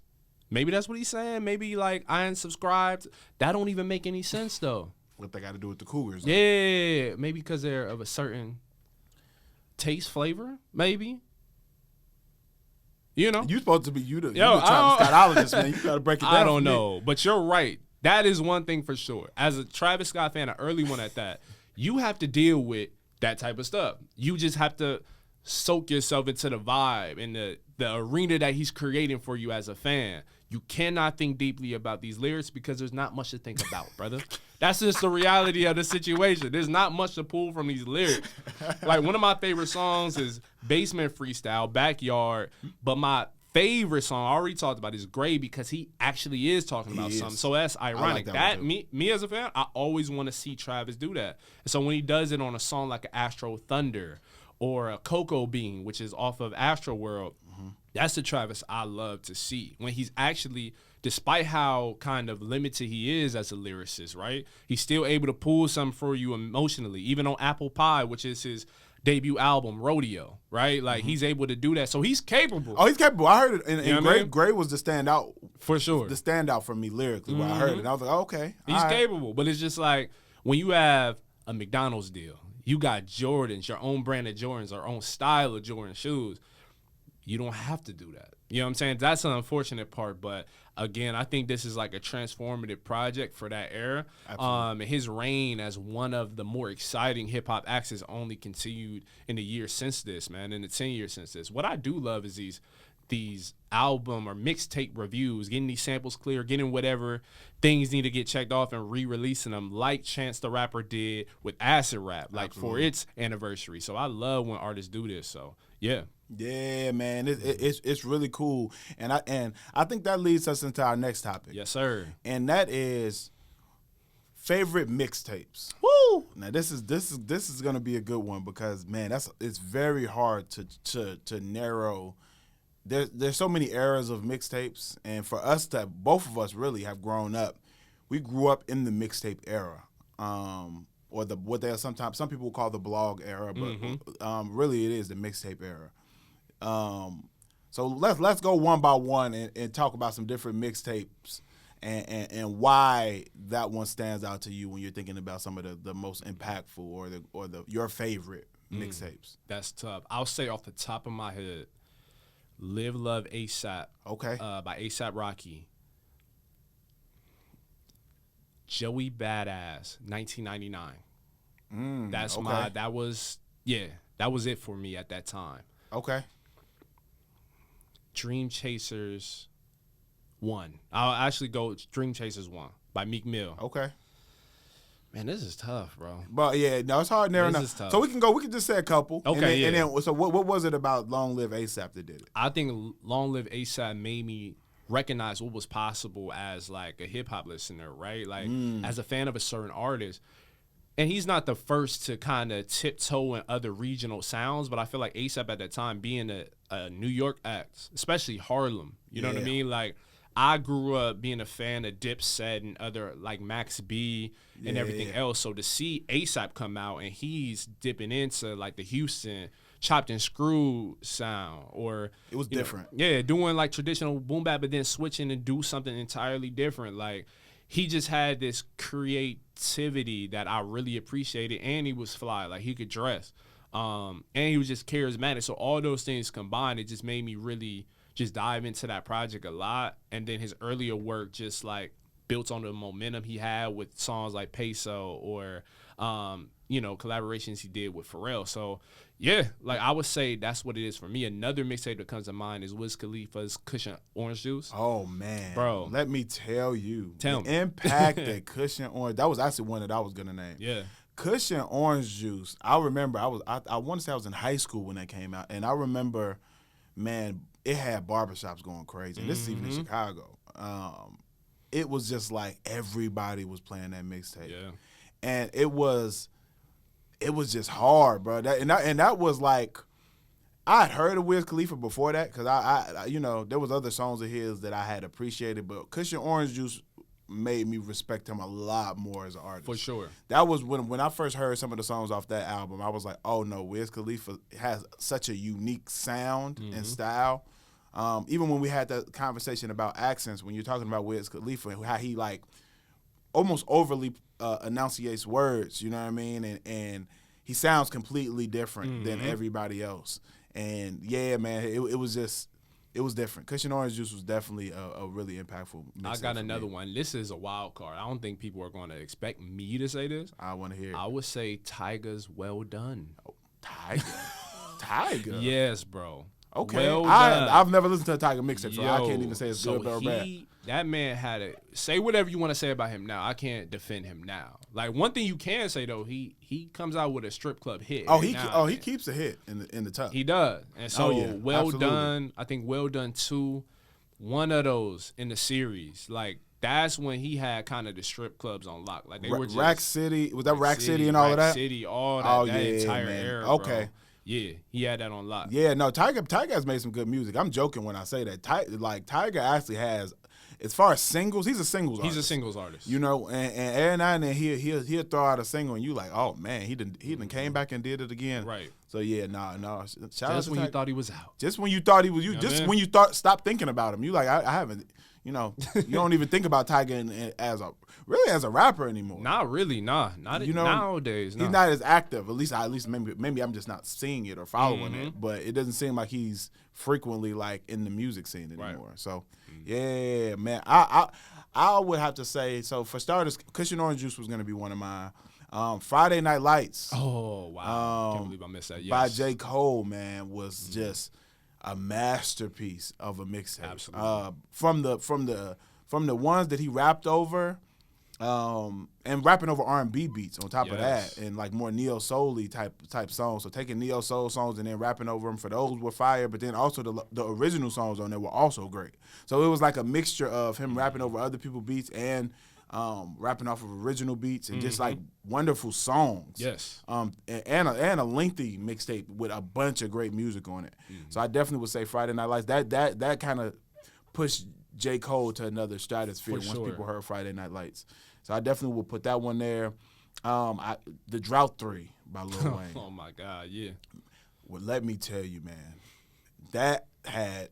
Speaker 2: Maybe that's what he's saying. Maybe like I ain't subscribed. That don't even make any sense though.
Speaker 1: What they got to do with the Cougars?
Speaker 2: Yeah, maybe because they're of a certain taste, flavor. Maybe. You supposed to be the Travis Scottologist, man. You got to break it down. I don't know, but you're right. That is one thing for sure. As a Travis Scott fan, an early one at that, you have to deal with that type of stuff. You just have to soak yourself into the vibe and the arena that he's creating for you as a fan. You cannot think deeply about these lyrics because there's not much to think about, brother. That's just the reality of the situation. There's not much to pull from these lyrics. Like, one of my favorite songs is Basement Freestyle, Backyard. But my favorite song, I already talked about, is Gray, because he actually is talking about something. So that's ironic. Like me as a fan, I always want to see Travis do that. And so when he does it on a song like Astro Thunder or a Cocoa Bean, which is off of Astro World, that's the Travis I love to see. When he's actually, despite how kind of limited he is as a lyricist, right? He's still able to pull something for you emotionally, even on Apple Pie, which is his debut album, Rodeo, right? Like, he's able to do that. So he's capable.
Speaker 1: Oh, he's capable. I heard it. And Gray was the standout.
Speaker 2: For sure.
Speaker 1: The standout for me lyrically when I heard it. And I was like, okay.
Speaker 2: He's capable. But it's just like, when you have a McDonald's deal, you got Jordans, your own brand of Jordans, our own style of Jordan shoes. You don't have to do that. You know what I'm saying? That's an unfortunate part. But, again, I think this is like a transformative project for that era. His reign as one of the more exciting hip-hop acts has only continued in the years since this, man, in the 10 years since this. What I do love is these album or mixtape reviews, getting these samples clear, getting whatever things need to get checked off and re-releasing them, like Chance the Rapper did with Acid Rap, like for its anniversary. So I love when artists do this. So, yeah.
Speaker 1: Yeah, man, it's really cool, and I think that leads us into our next topic.
Speaker 2: Yes, sir.
Speaker 1: And that is favorite mixtapes.
Speaker 2: Woo!
Speaker 1: Now this is gonna be a good one because, man, it's very hard to narrow. There's so many eras of mixtapes, and for us to both of us really have grown up. We grew up in the mixtape era. Or what they sometimes some people call the blog era, but really it is the mixtape era. So let's go one by one and talk about some different mixtapes and why that one stands out to you when you're thinking about some of the most impactful or your favorite mixtapes.
Speaker 2: That's tough. I'll say off the top of my head, Live Love ASAP. Okay. By ASAP Rocky. Joey Badass, 1999. That's okay. That was it for me at that time.
Speaker 1: Okay.
Speaker 2: Dream Chasers 1. I'll actually go Dream Chasers 1 by Meek Mill.
Speaker 1: Okay.
Speaker 2: Man, this is tough, bro.
Speaker 1: But yeah, no, it's hard narrowing down. So we can just say a couple.
Speaker 2: Okay,
Speaker 1: and then so what was it about Long Live ASAP that did it?
Speaker 2: I think Long Live ASAP made me recognize what was possible as like a hip hop listener, right? Like as a fan of a certain artist. And he's not the first to kind of tiptoe in other regional sounds, but I feel like ASAP at that time, being a New York act, especially Harlem, you know what I mean? Like, I grew up being a fan of Dipset and other, like, Max B and everything else. So to see ASAP come out and he's dipping into, like, the Houston chopped and screwed sound, or
Speaker 1: it was different.
Speaker 2: Doing, like, traditional boom bap, but then switching and do something entirely different. Like, he just had this creativity that I really appreciated, and he was fly. Like, he could dress. And he was just charismatic. So all those things combined, it just made me really just dive into that project a lot. And then his earlier work just, like, built on the momentum he had with songs like Peso or, collaborations he did with Pharrell. So, yeah, like, I would say that's what it is for me. Another mixtape that comes to mind is Wiz Khalifa's Cushion Orange Juice.
Speaker 1: Oh, man.
Speaker 2: Bro.
Speaker 1: Let me tell you.
Speaker 2: Tell
Speaker 1: the
Speaker 2: me.
Speaker 1: Impact that Cushion Orange, that was actually one that I was going to name.
Speaker 2: Yeah.
Speaker 1: Cushion Orange Juice, I remember, I want to say I was in high school when that came out, and I remember, man, it had barbershops going crazy. And this is even in Chicago. It was just like everybody was playing that mixtape.
Speaker 2: Yeah.
Speaker 1: And it was just hard, bro. That was like, I had heard of Wiz Khalifa before that because I there was other songs of his that I had appreciated, but Cushion Orange Juice made me respect him a lot more as an artist.
Speaker 2: For sure.
Speaker 1: That was when I first heard some of the songs off that album. I was like, oh no, Wiz Khalifa has such a unique sound and style. Even when we had that conversation about accents, when you're talking about Wiz Khalifa and how he like almost overly enunciates words, you know what I mean? And he sounds completely different than everybody else. And yeah, man, it was different. Cushion Orange Juice was definitely a really impactful mixtape.
Speaker 2: I got another one. This is a wild card. I don't think people are going to expect me to say this.
Speaker 1: I want to hear it.
Speaker 2: I would say Tyga's Well Done.
Speaker 1: Oh, Tyga. Tyga.
Speaker 2: Yes, bro.
Speaker 1: Okay,
Speaker 2: Well done.
Speaker 1: I've never listened to a Tiger mixtape, so I can't even say it's good or bad.
Speaker 2: That man had it. Say whatever you want to say about him now. I can't defend him now. Like one thing you can say though, he comes out with a strip club hit.
Speaker 1: He keeps a hit in the top.
Speaker 2: He does, and so well
Speaker 1: absolutely.
Speaker 2: done. I think Well Done 2, one of those in the series. Like that's when he had kind of the strip clubs on lock. Like they were just
Speaker 1: Rack City. Was that Rack City and all of that?
Speaker 2: Rack City, all that entire era.
Speaker 1: Okay.
Speaker 2: Bro. Yeah, he had that on lock.
Speaker 1: Yeah, no, Tiger has made some good music. I'm joking when I say that. Tiger actually has, as far as singles, he's a singles artist.
Speaker 2: He's a singles artist.
Speaker 1: You know, and every now and then he'll throw out a single and you like, oh man, he done came back and did it again.
Speaker 2: Right.
Speaker 1: So yeah, no. Shout out
Speaker 2: Just
Speaker 1: to
Speaker 2: when
Speaker 1: Tiger.
Speaker 2: you thought he was out.
Speaker 1: Just when you thought he was when you stop thinking about him. You like, I haven't. You know, you don't even think about Tiger as a rapper anymore.
Speaker 2: Not really, not nowadays.
Speaker 1: He's not as active. At least maybe I'm just not seeing it or following it. But it doesn't seem like he's frequently like in the music scene anymore. Right. So yeah, man, I would have to say. So for starters, Cushion Orange Juice was going to be one of mine. Friday Night Lights.
Speaker 2: Oh wow! Can't believe I missed that. Yes.
Speaker 1: By J. Cole, man, was just a masterpiece of a mixtape.
Speaker 2: Absolutely.
Speaker 1: From the ones that he rapped over, and rapping over R&B beats on top of that, and like more neo soul-y type songs. So taking neo soul songs and then rapping over them, for those were fire. But then also the original songs on there were also great. So it was like a mixture of him rapping over other people's beats and rapping off of original beats and just like wonderful songs.
Speaker 2: Yes.
Speaker 1: And a lengthy mixtape with a bunch of great music on it. So I definitely would say Friday Night Lights. That kind of pushed J. Cole to another stratosphere once people heard Friday Night Lights. So I definitely would put that one there. The Drought 3 by Lil Wayne.
Speaker 2: Oh my God, yeah.
Speaker 1: Well, let me tell you, man, that had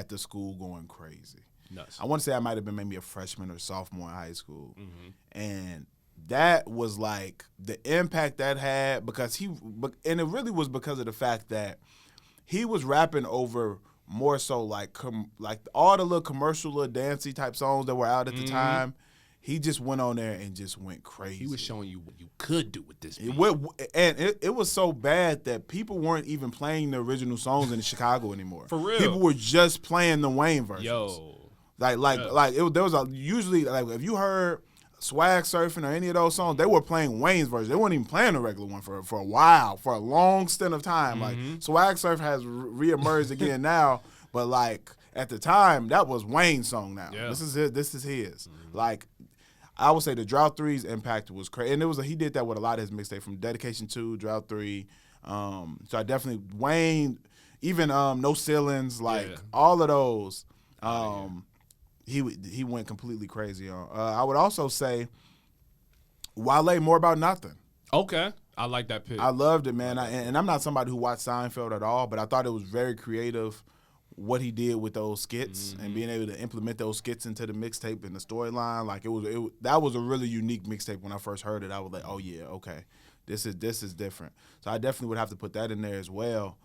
Speaker 1: the school going crazy.
Speaker 2: Nuts.
Speaker 1: I want to say I might have been maybe a freshman or sophomore in high school. And that was like the impact that had and it really was because of the fact that he was rapping over more so like all the little commercial, little dancey type songs that were out at the time. He just went on there and just went crazy.
Speaker 2: He was showing you what you could do with this beat.
Speaker 1: It was so bad that people weren't even playing the original songs in Chicago anymore.
Speaker 2: For real.
Speaker 1: People were just playing the Wayne versions.
Speaker 2: Yo.
Speaker 1: There was usually like if you heard Swag Surfing or any of those songs, they were playing Wayne's version. They weren't even playing the regular one for a while, for a long stint of time. Like Swag Surf has reemerged again now, but like at the time that was Wayne's song. Now this is it. This is his. Like I would say the Drought 3's impact was crazy, and he did that with a lot of his mixtape from Dedication 2, Drought 3. So I definitely Wayne, even No Ceilings, like all of those. He went completely crazy on. I would also say Wale, More About Nothing.
Speaker 2: Okay. I like that pick.
Speaker 1: I loved it, man. And I'm not somebody who watched Seinfeld at all, but I thought it was very creative what he did with those skits and being able to implement those skits into the mixtape and the storyline. Like that was a really unique mixtape when I first heard it. I was like, oh yeah, okay. This is different. So I definitely would have to put that in there as well.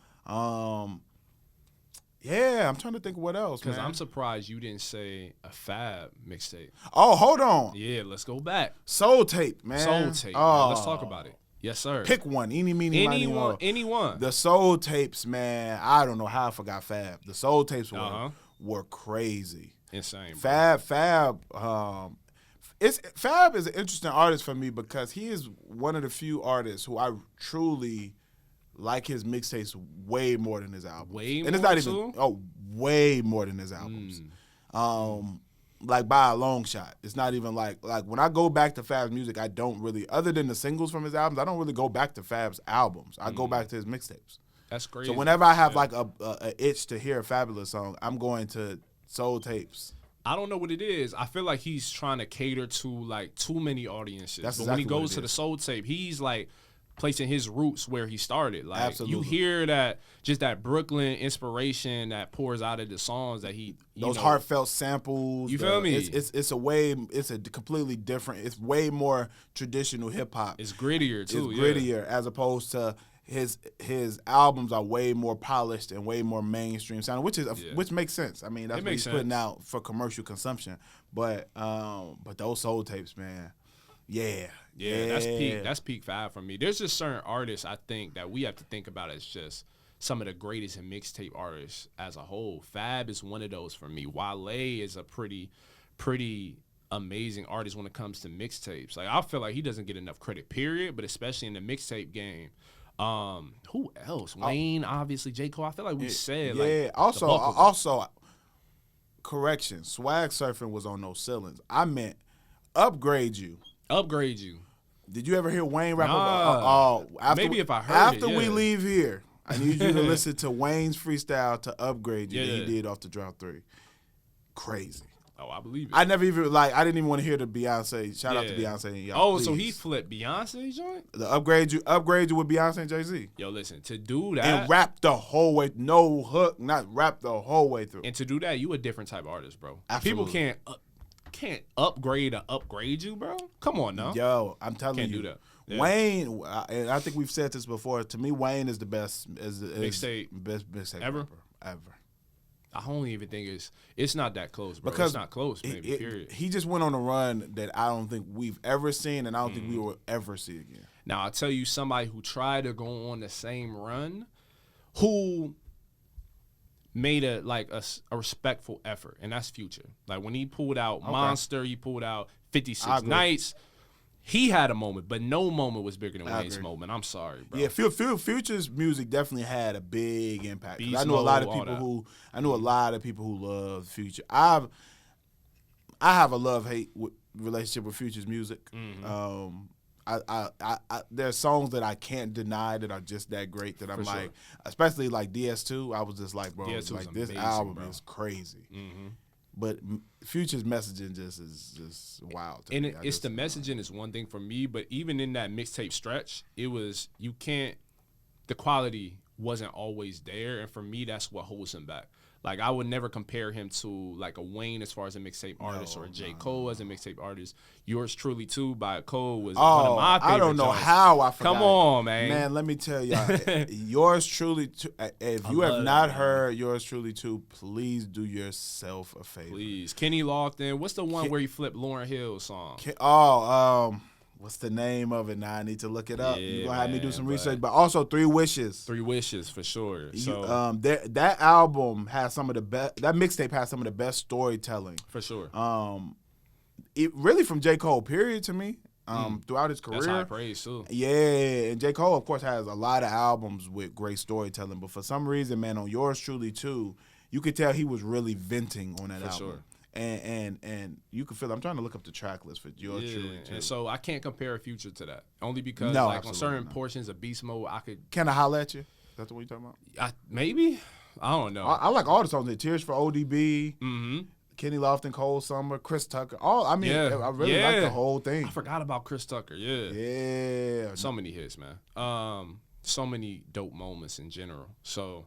Speaker 1: Yeah, I'm trying to think of what else, man.
Speaker 2: Because I'm surprised you didn't say a Fab mixtape.
Speaker 1: Oh, hold on.
Speaker 2: Yeah, let's go back.
Speaker 1: Soul Tape, man.
Speaker 2: Soul Tape. Oh. Let's talk about it. Yes, sir.
Speaker 1: Pick one. Eeny, meeny, miny, moe.
Speaker 2: Anyone.
Speaker 1: The Soul Tapes, man. I don't know how I forgot Fab. The Soul Tapes were crazy.
Speaker 2: Insane.
Speaker 1: Fab. Fab is an interesting artist for me because he is one of the few artists who I truly like his mixtapes way more than his albums. Way more than his albums. Like by a long shot. It's not even like when I go back to Fab's music, I don't really, other than the singles from his albums, I don't really go back to Fab's albums. I go back to his mixtapes.
Speaker 2: That's great.
Speaker 1: So whenever I have like a itch to hear a Fabulous song, I'm going to Soul Tapes.
Speaker 2: I don't know what it is. I feel like he's trying to cater to like too many audiences.
Speaker 1: That's
Speaker 2: but
Speaker 1: exactly
Speaker 2: when he goes to the Soul Tape, he's like placing his roots where he started. Like
Speaker 1: Absolutely.
Speaker 2: You hear that Brooklyn inspiration that pours out of the songs that those
Speaker 1: heartfelt samples.
Speaker 2: You feel me?
Speaker 1: It's a completely different. It's way more traditional hip hop.
Speaker 2: It's grittier too.
Speaker 1: It's grittier as opposed to his albums are way more polished and way more mainstream sounding, which makes sense. I mean that's what he's putting out for commercial consumption. But those Soul Tapes, man. Yeah,
Speaker 2: that's peak Fab for me. There's just certain artists I think that we have to think about as just some of the greatest mixtape artists as a whole. Fab is one of those for me. Wale is a pretty amazing artist when it comes to mixtapes. Like, I feel like he doesn't get enough credit, period, but especially in the mixtape game. Who else? Wayne, obviously, J. Cole. I feel like we said, like,
Speaker 1: also, correction, Swag Surfing was on No Ceilings. I meant Upgrade You.
Speaker 2: Upgrade You.
Speaker 1: Did you ever hear Wayne rap?
Speaker 2: Maybe if I heard
Speaker 1: after
Speaker 2: it, yeah.
Speaker 1: we leave here, I need you to listen to Wayne's freestyle to Upgrade You that he did off the Drought 3. Crazy.
Speaker 2: Oh, I believe it.
Speaker 1: I never even I didn't even want to hear the Beyonce. Shout out to Beyonce and y'all.
Speaker 2: Oh, so he flipped Beyonce joint?
Speaker 1: The Upgrade You with Beyonce and Jay-Z.
Speaker 2: Yo, listen, to do that
Speaker 1: and rap the whole way, no hook, not rap the whole way through.
Speaker 2: And to do that, you a different type of artist, bro.
Speaker 1: Absolutely.
Speaker 2: People can't upgrade or upgrade you, bro. Come on now.
Speaker 1: Yo, I'm telling
Speaker 2: can't
Speaker 1: you.
Speaker 2: Do that. Yeah.
Speaker 1: Wayne, and I think we've said this before. To me, Wayne is the best
Speaker 2: mixtape
Speaker 1: ever.
Speaker 2: I don't even think it's not that close, bro. Because it's not close, maybe, period.
Speaker 1: He just went on a run that I don't think we've ever seen, and I don't think we will ever see again.
Speaker 2: Now, I'll tell you somebody who tried to go on the same run, who made a respectful effort, and that's Future. Like, when he pulled out Monster, he pulled out 56 Nights. He had a moment, but no moment was bigger than Wayne's moment. I'm sorry, bro.
Speaker 1: Yeah, Future's music definitely had a big impact. I know a lot of people who love Future. I have a love-hate relationship with Future's music. There's songs that I can't deny that are just that great that I'm like, especially like DS2. I was just like, bro, like this album is crazy. But Future's messaging just is just wild.
Speaker 2: And it's the messaging is one thing for me, but even in that mixtape stretch, the quality wasn't always there, and for me, that's what holds him back. Like, I would never compare him to like a Wayne as far as a mixtape artist or a J. Cole as a mixtape artist. Yours Truly Too by Cole was one of my favorite.
Speaker 1: I don't know
Speaker 2: joints.
Speaker 1: how I forgot.
Speaker 2: Come on, man.
Speaker 1: Man, let me tell y'all, Yours Truly Too. If you have not heard Yours Truly Too, please do yourself a favor.
Speaker 2: Please. Kenny Lofton. What's the one where he flipped Lauryn Hill's song?
Speaker 1: What's the name of it now? I need to look it up.
Speaker 2: Yeah,
Speaker 1: You're going to have me do some research. But also 3 Wishes.
Speaker 2: 3 Wishes, for sure. So
Speaker 1: that album has some of the best. That mixtape has some of the best storytelling.
Speaker 2: For sure.
Speaker 1: It really from J. Cole, period, to me. Throughout his career.
Speaker 2: That's high praise, too.
Speaker 1: Yeah, and J. Cole, of course, has a lot of albums with great storytelling. But for some reason, man, on Yours Truly Too, you could tell he was really venting on that album.
Speaker 2: Sure.
Speaker 1: And you can feel it. I'm trying to look up the track list for Yours Truly Too.
Speaker 2: And so I can't compare Future to that. Only because on certain portions of Beast Mode, I could.
Speaker 1: Can I holla at you? That's what you're talking about?
Speaker 2: Maybe? I don't know.
Speaker 1: I like all the songs. Tears for ODB. Kenny Lofton, Cold Summer, Chris Tucker. I really like the whole thing.
Speaker 2: I forgot about Chris Tucker. Yeah. So many hits, man. So many dope moments in general. So,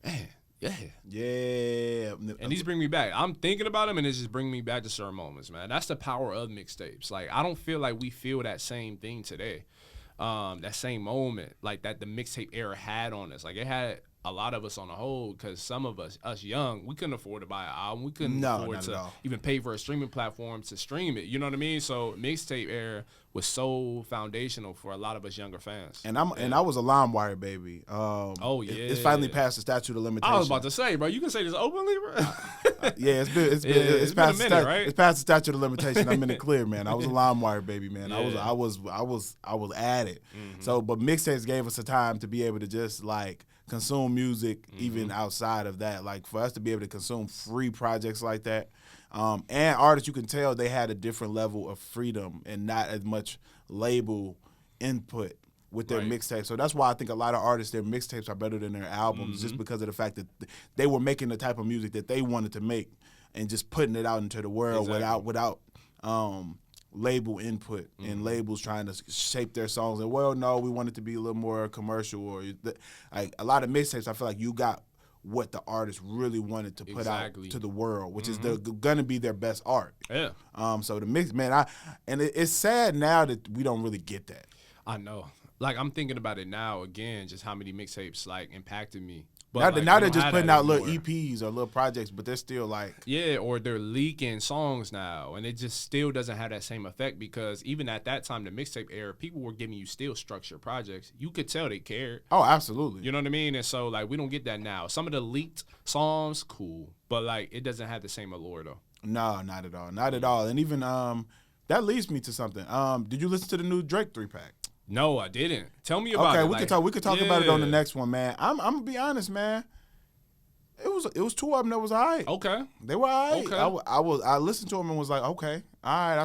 Speaker 2: man. Yeah. And these bring me back. I'm thinking about them, and it's just bringing me back to certain moments, man. That's the power of mixtapes. Like, I don't feel like we feel that same thing today. That same moment, like, that the mixtape era had on us. Like, it had a lot of us on the whole, because some of us young, we couldn't afford to buy an album. We couldn't afford to even pay for a streaming platform to stream it. You know what I mean? So mixtape era was so foundational for a lot of us younger fans.
Speaker 1: And I was a LimeWire baby. It's finally passed the statute of limitations.
Speaker 2: I was about to say, bro, you can say this openly, bro.
Speaker 1: It's past
Speaker 2: been a minute, right?
Speaker 1: It's past the statute of limitation. I'm in the clear, man. I was a LimeWire baby, man.
Speaker 2: Yeah.
Speaker 1: I was at it. So, but mixtapes gave us the time to be able to just like consume music even outside of that. Like, for us to be able to consume free projects like that. And artists, you can tell they had a different level of freedom and not as much label input with their mixtapes. So that's why I think a lot of artists, their mixtapes are better than their albums, just because of the fact that they were making the type of music that they wanted to make and just putting it out into the world without label input and labels trying to shape their songs. And, well, no, we want it to be a little more commercial. Or like a lot of mixtapes, I feel like you got what the artist really wanted to put out to the world, which is gonna be their best art.
Speaker 2: Yeah.
Speaker 1: So the mix, man, it's sad now that we don't really get that.
Speaker 2: I know. Like, I'm thinking about it now again, just how many mixtapes like impacted me. But
Speaker 1: now they're just putting out little EPs or little projects, but they're still like
Speaker 2: or they're leaking songs now, and it just still doesn't have that same effect because even at that time, the mixtape era, people were giving you still structured projects. You could tell they cared.
Speaker 1: Oh, absolutely.
Speaker 2: You know what I mean? And so like we don't get that now. Some of the leaked songs, cool, but like it doesn't have the same allure though.
Speaker 1: No, not at all, not at all. And even that leads me to something. Did you listen to the new Drake 3-pack?
Speaker 2: No, I didn't. Tell me about it.
Speaker 1: Okay, we could talk about it on the next one, man. I'm gonna be honest, man. It was two of them that was all right.
Speaker 2: Okay,
Speaker 1: they were all right.
Speaker 2: Okay.
Speaker 1: I listened to them and was like, okay, all right,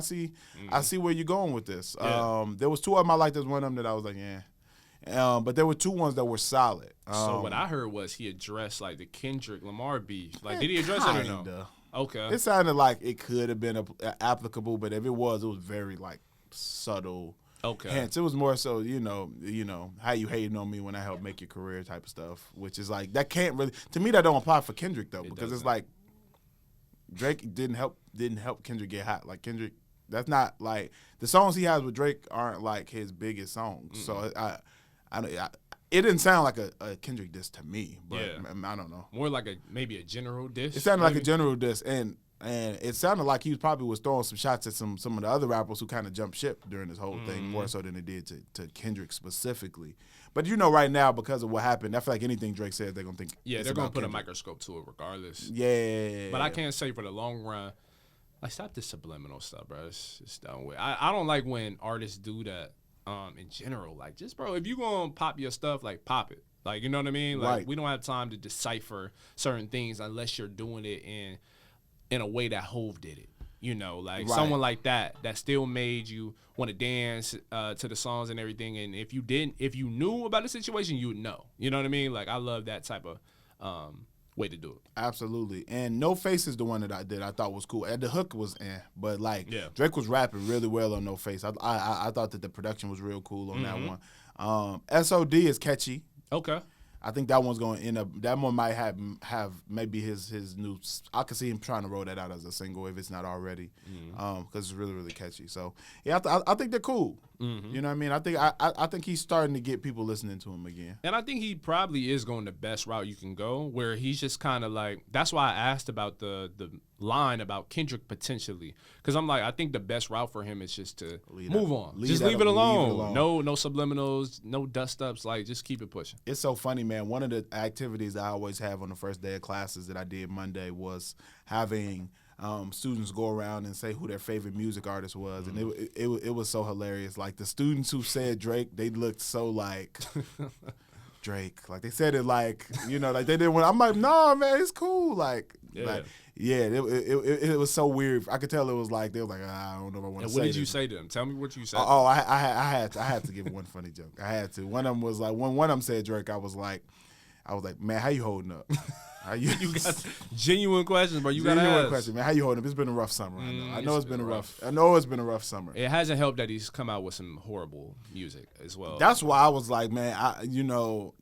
Speaker 1: I see where you're going with this.
Speaker 2: Yeah.
Speaker 1: There was two of them I liked. There's one of them that I was like, yeah. But there were two ones that were solid.
Speaker 2: So what I heard was he addressed like the Kendrick Lamar beef. Like, did he address it or no? Okay.
Speaker 1: It sounded like it could have been applicable, but if it was very like subtle.
Speaker 2: Okay.
Speaker 1: Hence, it was more so, you know, how you hating on me when I help make your career type of stuff, which is like that can't really to me that don't apply for Kendrick though, because it's like Drake didn't help Kendrick get hot. Like Kendrick, that's not like the songs he has with Drake aren't like his biggest songs. Mm-hmm. So it didn't sound like a Kendrick diss to me, but I don't know.
Speaker 2: More like maybe a general diss.
Speaker 1: It sounded like a general diss, and it sounded like he probably was throwing some shots at some of the other rappers who kind of jumped ship during this whole thing, more so than it did to Kendrick specifically. But right now, because of what happened, I feel like anything Drake says, they're going to think
Speaker 2: they're going to put a microscope to it regardless.
Speaker 1: Yeah.
Speaker 2: But I can't say for the long run, like, stop this subliminal stuff, bro. It's done with. I don't like when artists do that in general. Like, just, bro, if you going to pop your stuff, like, pop it. Like, you know what I mean? Like,
Speaker 1: right.
Speaker 2: We don't have time to decipher certain things unless you're doing it in a way that Hove did it, like someone like that still made you want to dance to the songs and everything. And if you knew about the situation, you would know. You know what I mean? Like, I love that type of way to do it.
Speaker 1: Absolutely. And No Face is the one that I thought was cool. And the hook was but like Drake was rapping really well on No Face. I thought that the production was real cool on that one. SOD is catchy.
Speaker 2: Okay.
Speaker 1: I think that one's going to end up. That one might have maybe his new. I could see him trying to roll that out as a single if it's not already, because it's really really catchy. So yeah, I think they're cool. You know what I mean? I think he's starting to get people listening to him again.
Speaker 2: And I think he probably is going the best route you can go, where he's just kind of like. That's why I asked about the line about Kendrick potentially, because I'm like, I think the best route for him is just to move on, just leave it alone. No subliminals, no dust ups. Like, just keep it pushing.
Speaker 1: It's so funny, man. One of the activities I always have on the first day of classes that I did Monday was having students go around and say who their favorite music artist was, and it was so hilarious. Like, the students who said Drake, they looked so like Drake, like they said it like like they didn't want. I'm like, nah, man, it's cool. It was so weird. I could tell it was like they were like, I don't know if I want to say.
Speaker 2: What did you say to them? Tell me what you said.
Speaker 1: Oh, I had to give one funny joke. I had to. One of them was like when one of them said Drake, I was like, man, how you holding up?
Speaker 2: You got genuine questions, bro. You got genuine
Speaker 1: question, man. How you holding up? It's been a rough summer. I know it's been a rough summer.
Speaker 2: It hasn't helped that he's come out with some horrible music as well.
Speaker 1: That's why I was like, man,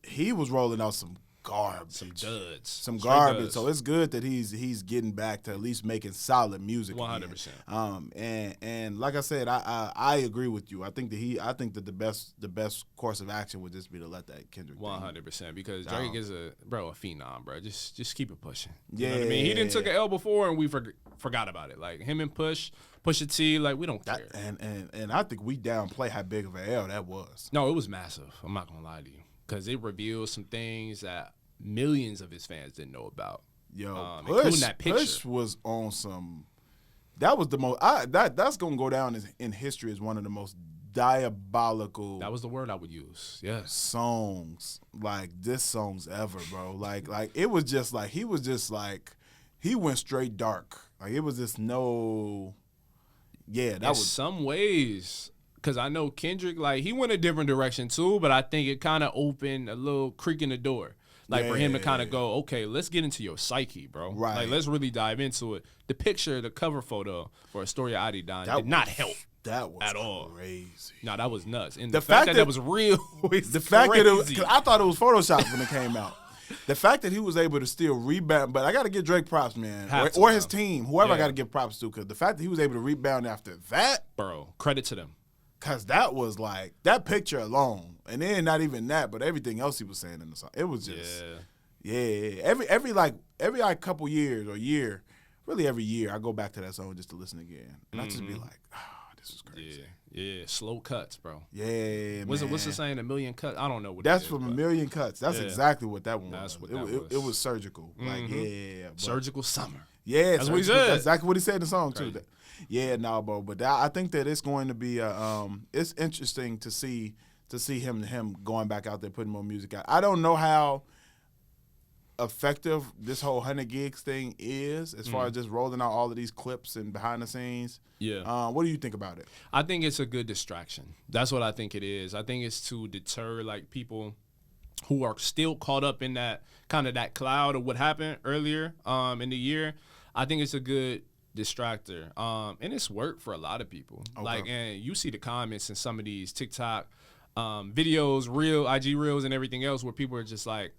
Speaker 1: he was rolling out some garbage, some garbage. Duds. So it's good that he's getting back to at least making solid music.
Speaker 2: 100%.
Speaker 1: And like I said, I agree with you. I think that the best course of action would just be to let that Kendrick
Speaker 2: 100%, because Drake is a phenom, bro. Just keep it pushing. You know what I mean? He didn't took an L before and we forgot about it. Like, him and Pusha T, like, we don't care.
Speaker 1: And I think we downplay how big of an L that was.
Speaker 2: No, it was massive. I'm not gonna lie to you. Because it reveals some things that millions of his fans didn't know about. Including that picture.
Speaker 1: Push was on some. That was the most. That's gonna go down in history as one of the most diabolical.
Speaker 2: That was the word I would use. Yeah.
Speaker 1: Songs like this songs ever, bro. Like it was just like he went straight dark. Like, it was just no. Yeah, that was
Speaker 2: some ways. Because I know Kendrick, like, he went a different direction too, but I think it kind of opened a little creak in the door. Like, for him to kind of go, okay, let's get into your psyche, bro.
Speaker 1: Right.
Speaker 2: Like, let's really dive into it. The picture, the cover photo for Astoria Adi Don did not help.
Speaker 1: That was
Speaker 2: at all
Speaker 1: crazy.
Speaker 2: No, that was nuts. And the fact that was real was fact
Speaker 1: that cause I thought it was Photoshop when it came out. The fact that he was able to still rebound, but I got to give Drake props, man, or his team, whoever I got to give props to, because the fact that he was able to rebound after that,
Speaker 2: bro, credit to them.
Speaker 1: Because that was like, that picture alone, and then not even that, but everything else he was saying in the song, it was just, Yeah, every couple years or year, really every year, I go back to that song just to listen again, and I just be like, this is crazy.
Speaker 2: Yeah, slow cuts, bro.
Speaker 1: Yeah,
Speaker 2: what's the saying? A million cuts? I don't know what
Speaker 1: that's
Speaker 2: it is,
Speaker 1: from A Million Cuts. That's exactly what that one
Speaker 2: was.
Speaker 1: It was surgical. Like
Speaker 2: surgical summer.
Speaker 1: Yeah,
Speaker 2: that's what he said.
Speaker 1: That's exactly what he said in the song too. Yeah, no, bro. But I think that it's going to be it's interesting to see him going back out there putting more music out. I don't know how effective this whole 100 gigs thing is as far as just rolling out all of these clips and behind the scenes.
Speaker 2: Yeah.
Speaker 1: What do you think about it?
Speaker 2: I think it's a good distraction. That's what I think it is. I think it's to deter like people who are still caught up in that kind of that cloud of what happened earlier in the year. I think it's a good distractor. And it's worked for a lot of people. Okay. Like, and you see the comments in some of these TikTok videos, IG reels and everything else where people are just like,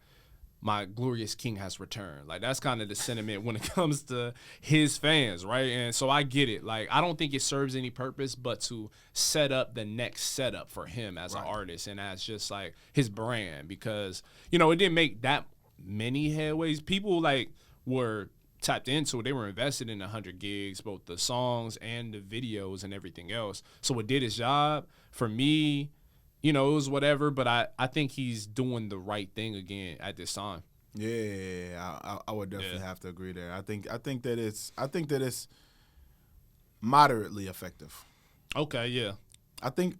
Speaker 2: my glorious king has returned. Like, that's kind of the sentiment when it comes to his fans, right? And so I get it. Like, I don't think it serves any purpose but to set up the next setup for him as an artist and as just, like, his brand because, you know, it didn't make that many headways. People, like, were tapped into it. They were invested in 100 gigs, both the songs and the videos and everything else. So it did its job. For me, you know, it was whatever, but I think he's doing the right thing again at this time.
Speaker 1: Yeah, I would definitely have to agree there. I think that it's moderately effective.
Speaker 2: Okay, yeah.
Speaker 1: I think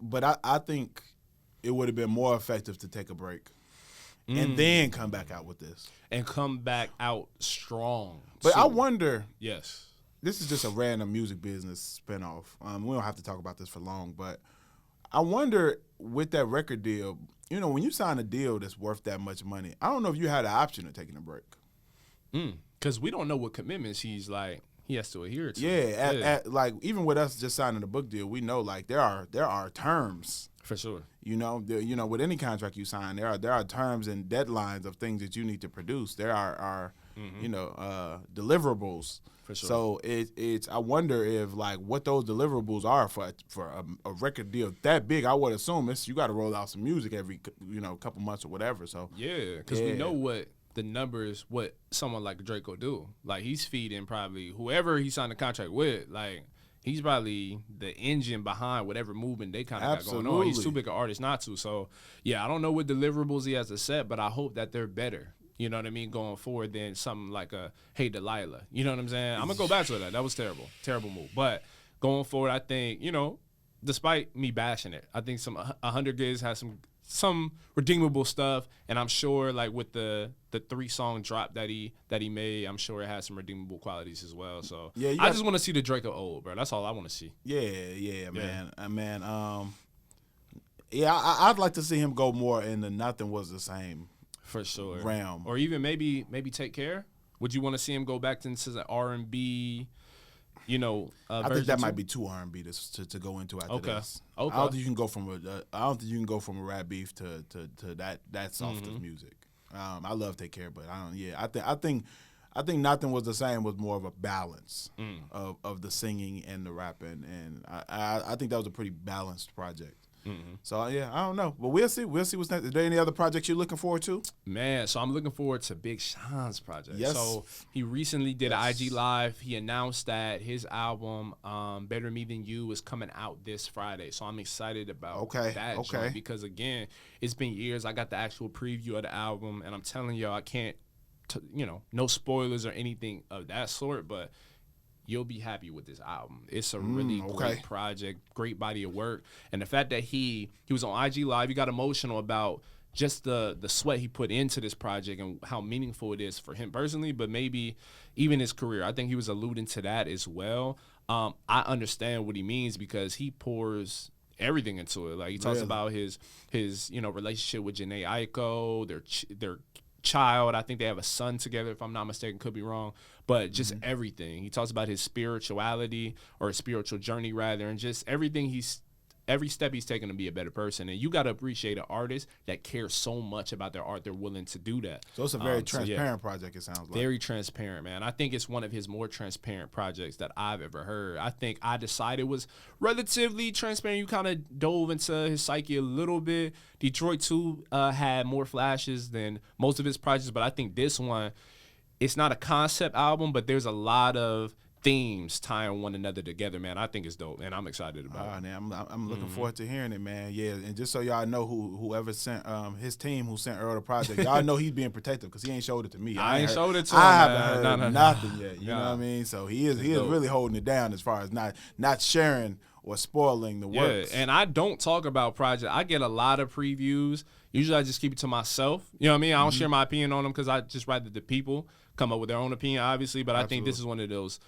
Speaker 1: it would have been more effective to take a break and then come back out with this.
Speaker 2: And come back out strong.
Speaker 1: But I wonder.
Speaker 2: Yes.
Speaker 1: This is just a random music business spinoff. We don't have to talk about this for long, but I wonder with that record deal, you know, when you sign a deal that's worth that much money, I don't know if you had the option of taking a break.
Speaker 2: Because we don't know what commitments he has to adhere to.
Speaker 1: Yeah, like even with us just signing a book deal, we know like there are terms.
Speaker 2: For sure.
Speaker 1: You know, with any contract you sign, there are terms and deadlines of things that you need to produce. There are deliverables.
Speaker 2: For sure.
Speaker 1: So it's I wonder if like what those deliverables are for a record deal that big. I would assume you got to roll out some music every couple months or whatever. So
Speaker 2: because we know what the numbers, what someone like Draco do. Like he's feeding probably whoever he signed a contract with. Like he's probably the engine behind whatever movement they kind of got going on. He's too big an artist not to. So yeah, I don't know what deliverables he has to set, but I hope that they're better. You know what I mean? Going forward than something like a Hey Delilah. You know what I'm saying? I'm going to go back to that. That was terrible. Terrible move. But going forward, I think, despite me bashing it, I think 100 Gigs has some redeemable stuff. And I'm sure like with the 3-song drop that he made, I'm sure it has some redeemable qualities as well. So yeah, I just want to see the Draco old, bro. That's all I want to see.
Speaker 1: Yeah, man. I'd like to see him go more in the Nothing Was the Same.
Speaker 2: For sure.
Speaker 1: Realm.
Speaker 2: Or even maybe Take Care. Would you want to see him go back into the R&B,
Speaker 1: I think that might be too R&B to go into after this.
Speaker 2: Okay.
Speaker 1: I don't think you can go from a rap beef to that soft of music. I love Take Care, but I think Nothing Was the Same was more of a balance of the singing and the rapping, and I think that was a pretty balanced project. Mm-hmm. So, I don't know. But we'll see. We'll see what's next. Is there any other projects you're looking forward to?
Speaker 2: Man, so I'm looking forward to Big Sean's project.
Speaker 1: Yes.
Speaker 2: So he recently did an IG Live. He announced that his album, Better Me Than You, is coming out this Friday. So I'm excited about that joint because, again, it's been years. I got the actual preview of the album, and I'm telling y'all, I can't, no spoilers or anything of that sort, but you'll be happy with this album. It's a really great project, great body of work. And the fact that he was on IG Live, he got emotional about just the sweat he put into this project and how meaningful it is for him personally, but maybe even his career. I think he was alluding to that as well. I understand what he means because he pours everything into it. Like he talks about his relationship with Jhené Aiko, their child. I think they have a son together, if I'm not mistaken, could be wrong, but just everything. He talks about his spirituality or his spiritual journey rather, and just everything every step he's taking to be a better person. And you got to appreciate an artist that cares so much about their art, they're willing to do that.
Speaker 1: So it's a very transparent project, it sounds like.
Speaker 2: Very transparent, man. I think it's one of his more transparent projects that I've ever heard. I think I Decided was relatively transparent. You kind of dove into his psyche a little bit. Detroit 2 had more flashes than most of his projects, but I think this one, it's not a concept album, but there's a lot of themes tying one another together, man. I think it's dope, and I'm excited about it.
Speaker 1: Man, I'm looking forward to hearing it, man. Yeah, and just so y'all know, whoever sent his team who sent Earl the project, y'all know he's being protective because he ain't showed it to me.
Speaker 2: I ain't showed it to him.
Speaker 1: I haven't heard nothing yet. You know what I mean? So he is really holding it down as far as not sharing or spoiling the works.
Speaker 2: Yeah, and I don't talk about projects. I get a lot of previews. Usually I just keep it to myself. You know what I mean? I don't share my opinion on them because I just rather the people come up with their own opinion, obviously. But I think this is one of those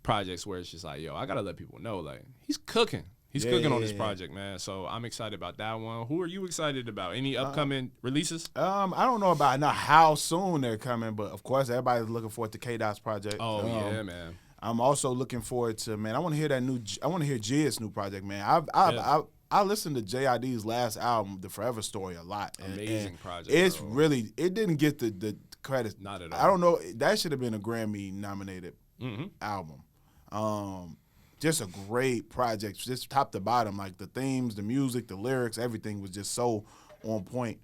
Speaker 2: projects where it's just like, yo, I got to let people know, like, he's cooking. He's cooking on this project, man. So I'm excited about that one. Who are you excited about? Any upcoming releases?
Speaker 1: I don't know about how soon they're coming, but of course everybody's looking forward to K-Dot's project.
Speaker 2: Oh, yeah, man.
Speaker 1: I'm also looking forward to, man, I want to hear Jid's new project, man. I listened to JID's last album, The Forever Story, a lot.
Speaker 2: Amazing project.
Speaker 1: It's really, it didn't get the credit.
Speaker 2: Not at all.
Speaker 1: I don't know. That should have been a Grammy-nominated album. Just a great project, just top to bottom. Like the themes, the music, the lyrics, everything was just so on point.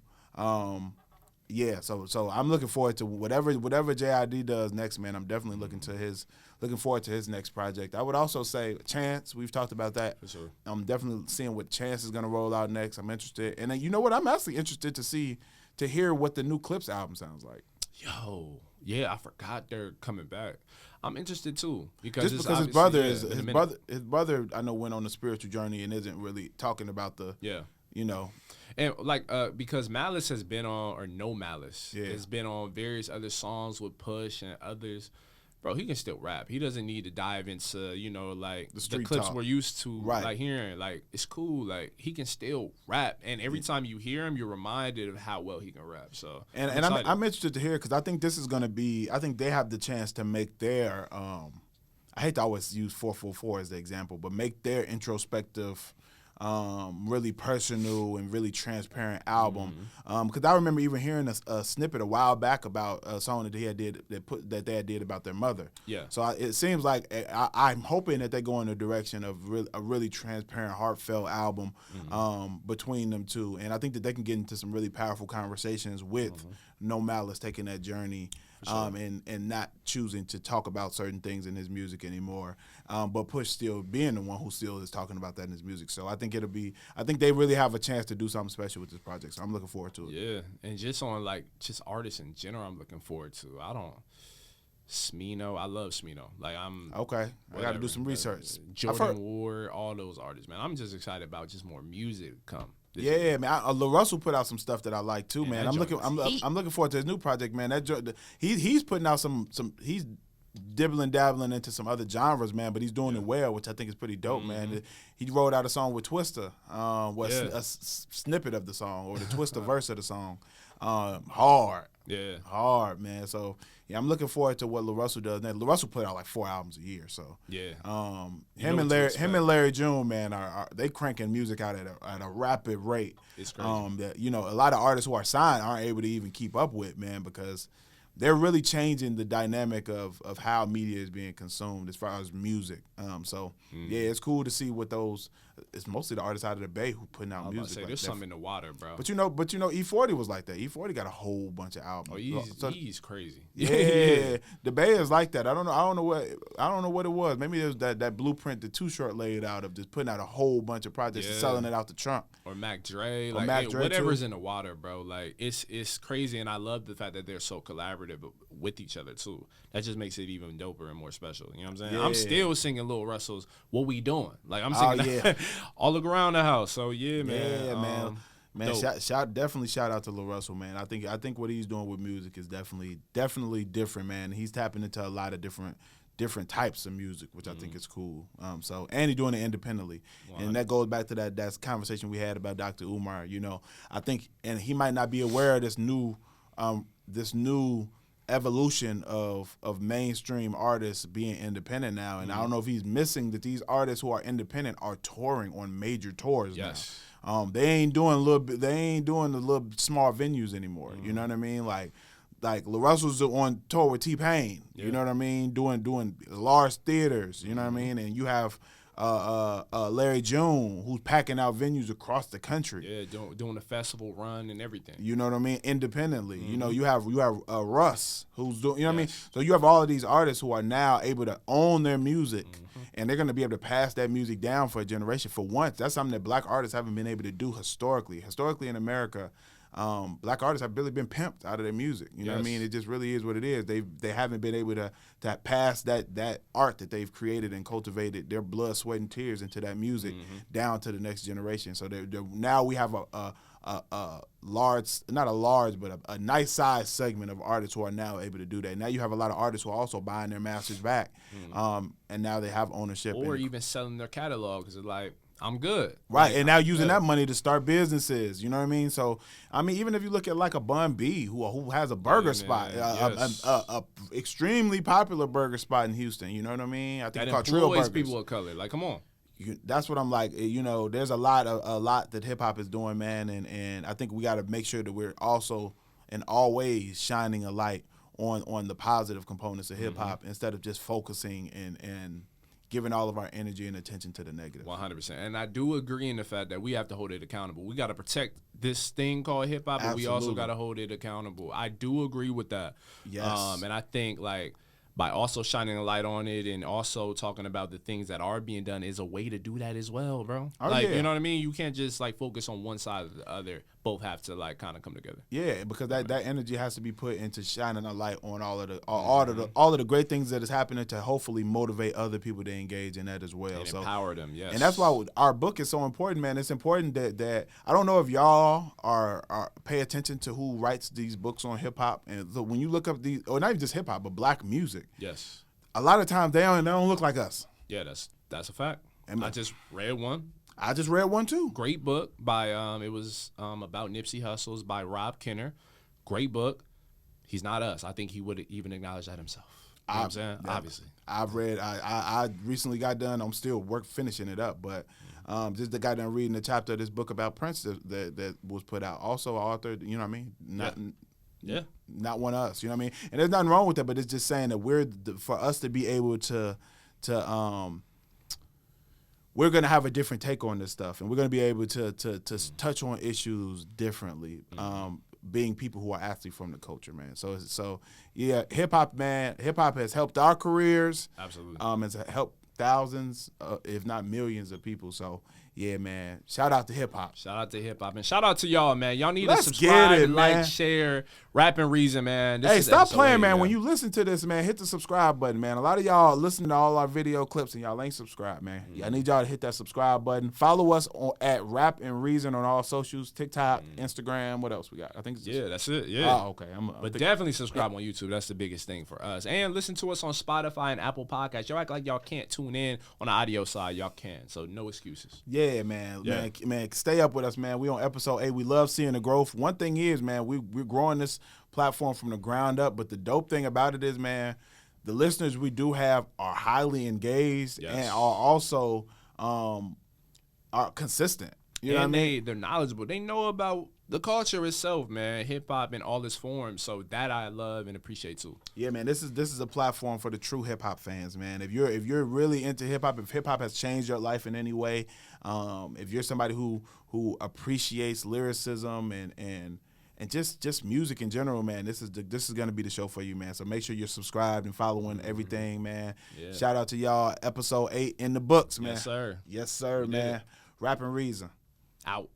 Speaker 1: Yeah, so I'm looking forward to whatever JID does next, man. I'm definitely looking forward to his next project. I would also say Chance. We've talked about that.
Speaker 2: For sure.
Speaker 1: I'm definitely seeing what Chance is gonna roll out next. I'm interested, and then, you know what? I'm actually interested to hear what the new Clips album sounds like.
Speaker 2: Yo, yeah, I forgot they're coming back. I'm interested too because
Speaker 1: his brother I know went on a spiritual journey and isn't really talking about the you know.
Speaker 2: And like because Malice has been on, or No Malice has been on various other songs with Push and others. Bro, he can still rap. He doesn't need to dive into, you know, like the clips
Speaker 1: talk
Speaker 2: we're used to like hearing. Like, it's cool. Like, he can still rap, and every time you hear him, you're reminded of how well he can rap. So
Speaker 1: I'm interested to hear, because I think this is going to be, I think they have the chance to make their I hate to always use 444 as the example, but make their introspective, really personal and really transparent album. Because I remember even hearing a snippet a while back about a song that they had did about their mother.
Speaker 2: Yeah.
Speaker 1: So it seems like I'm hoping that they go in the direction of a really transparent, heartfelt album between them two, and I think that they can get into some really powerful conversations with No Malice taking that journey. Sure. And not choosing to talk about certain things in his music anymore, but Push still being the one who still is talking about that in his music. So I think they really have a chance to do something special with this project. So I'm looking forward to it.
Speaker 2: Yeah, and just on just artists in general, I'm looking forward to. Smino, I love Smino. Like
Speaker 1: okay. I got to do some research.
Speaker 2: Jordan Ward, all those artists, man. I'm just excited about just more music come.
Speaker 1: Yeah, man. Lil Russell put out some stuff that I like too, man. I'm looking forward to his new project, man. He's putting out some he's dabbling into some other genres, man, but he's doing it well, which I think is pretty dope, man. He wrote out a song with Twista, a snippet of the song, or the Twista verse of the song. Hard, man. So yeah, I'm looking forward to what Lil Russell does. Now, Lil Russell put out like 4 albums a year, so him and Larry June, man, are they cranking music out at a rapid rate.
Speaker 2: It's crazy.
Speaker 1: That a lot of artists who are signed aren't able to even keep up with, man, because they're really changing the dynamic of how media is being consumed as far as music. Yeah, it's cool to see what those. It's mostly the artists out of the Bay who putting out music.
Speaker 2: There's something in the water, bro.
Speaker 1: But you know, E40 was like that. E40 got a whole bunch of albums.
Speaker 2: Oh, he's crazy.
Speaker 1: Yeah, the Bay is like that. I don't know what it was. Maybe it was that blueprint that Too Short laid out of just putting out a whole bunch of projects and selling it out the trunk.
Speaker 2: Or Mac Dre, whatever's in the water, bro. Like it's crazy, and I love the fact that they're so collaborative with each other too. That just makes it even doper and more special. You know what I'm saying? Yeah. I'm still singing Lil Russell's "What We Doing." Like I'm singing that all around the house. So yeah, man.
Speaker 1: Yeah, man. Definitely shout out to Lil Russell, man. I think what he's doing with music is definitely different, man. He's tapping into a lot of different types of music, which I think is cool. And he's doing it independently. Wow. And that goes back to that conversation we had about Dr. Umar. I think, and he might not be aware of this new evolution of mainstream artists being independent now, and I don't know if he's missing that these artists who are independent are touring on major tours now. They ain't doing the little small venues anymore. You know what I mean? Like LaRussell's on tour with T-Pain. You know what I mean? Doing large theaters. You know what I mean? And you have Larry June, who's packing out venues across the country.
Speaker 2: Yeah, doing a festival run and everything.
Speaker 1: You know what I mean? Independently. You know, you have Russ, who's doing. You know what I mean? So you have all of these artists who are now able to own their music, and they're going to be able to pass that music down for a generation. For once, that's something that black artists haven't been able to do historically. Historically in America, black artists have really been pimped out of their music. You know what I mean? It just really is what it is. They haven't been able to pass that art that they've created and cultivated, their blood, sweat, and tears into that music down to the next generation. So now we have a large, not a large, but a nice size segment of artists who are now able to do that. Now you have a lot of artists who are also buying their masters back, and now they have ownership.
Speaker 2: Or even selling their catalog because it's like, I'm good.
Speaker 1: Right, and now using that money to start businesses, you know what I mean? So, I mean, even if you look at like a Bun B, who has a burger spot, a extremely popular burger spot in Houston, you know what I mean? I think it's called Trill Burgers.
Speaker 2: People of color, like, come on.
Speaker 1: That's what I'm like. You know, there's a lot that hip hop is doing, man, and I think we got to make sure that we're also and always shining a light on the positive components of hip hop instead of just focusing and giving all of our energy and attention to the negative.
Speaker 2: 100%. And I do agree in the fact that we have to hold it accountable. We got to protect this thing called hip hop, but we also got to hold it accountable. I do agree with that.
Speaker 1: Yes.
Speaker 2: And I think like by also shining a light on it and also talking about the things that are being done is a way to do that as well, bro. You know what I mean? You can't just like focus on one side or the other. Both have to like kind of come together.
Speaker 1: Yeah, because that energy has to be put into shining a light on all of the great things that is happening to hopefully motivate other people to engage in that as well.
Speaker 2: And empower them, yes.
Speaker 1: And that's why our book is so important, man. It's important that I don't know if y'all are pay attention to who writes these books on hip hop, and so when you look up these, or not even just hip hop, but black music.
Speaker 2: Yes.
Speaker 1: A lot of times they don't look like us.
Speaker 2: Yeah, that's a fact. I just read one.
Speaker 1: I just read one too.
Speaker 2: Great book by it was about Nipsey Hussle's by Rob Kenner. Great book. He's not us. I think he would even acknowledge that himself. You know what I'm saying? Obviously.
Speaker 1: I've read. I recently got done. I'm still finishing it up, but just the guy done reading the chapter of this book about Prince that was put out. Also, an author. You know what I mean? Not one of us. You know what I mean? And there's nothing wrong with that, but it's just saying that for us to be able to we're going to have a different take on this stuff, and we're going to be able to touch on issues differently, being people who are actually from the culture, man. So yeah, hip-hop, man, hip-hop has helped our careers.
Speaker 2: Absolutely.
Speaker 1: It's helped thousands, if not millions of people. So, yeah, man, shout out to hip-hop.
Speaker 2: Shout out to hip-hop. And shout out to y'all, man. Y'all need to subscribe, like, share, Rap and Reason, man.
Speaker 1: Hey, stop playing, man. When you listen to this, man, hit the subscribe button, man. A lot of y'all listen to all our video clips, and y'all ain't subscribed, man. I need y'all to hit that subscribe button. Follow us at Rap and Reason on all socials, TikTok, Instagram. What else we got? I think it's
Speaker 2: that's it. Yeah.
Speaker 1: Oh, okay.
Speaker 2: But definitely subscribe on YouTube. That's the biggest thing for us. And listen to us on Spotify and Apple Podcasts. Y'all act like y'all can't tune in on the audio side. Y'all can. So no excuses.
Speaker 1: Yeah, man. Yeah. Man, stay up with us, man. We on episode 8. We love seeing the growth. One thing is, man, we're growing this platform from the ground up. But the dope thing about it is, man, the listeners we do have are highly engaged and are also are consistent. You know what I mean?
Speaker 2: They're knowledgeable. They know about the culture itself, man, hip hop in all its forms. So that I love and appreciate too.
Speaker 1: Yeah, man, this is a platform for the true hip hop fans, man. If you're really into hip hop, if hip hop has changed your life in any way, if you're somebody who appreciates lyricism and just music in general, man, this is gonna be the show for you, man. So make sure you're subscribed and following everything, man. Yeah. Shout out to y'all. Episode 8 in the books, man.
Speaker 2: Yes, sir.
Speaker 1: Yes, sir, man. Rap and Reason.
Speaker 2: Out.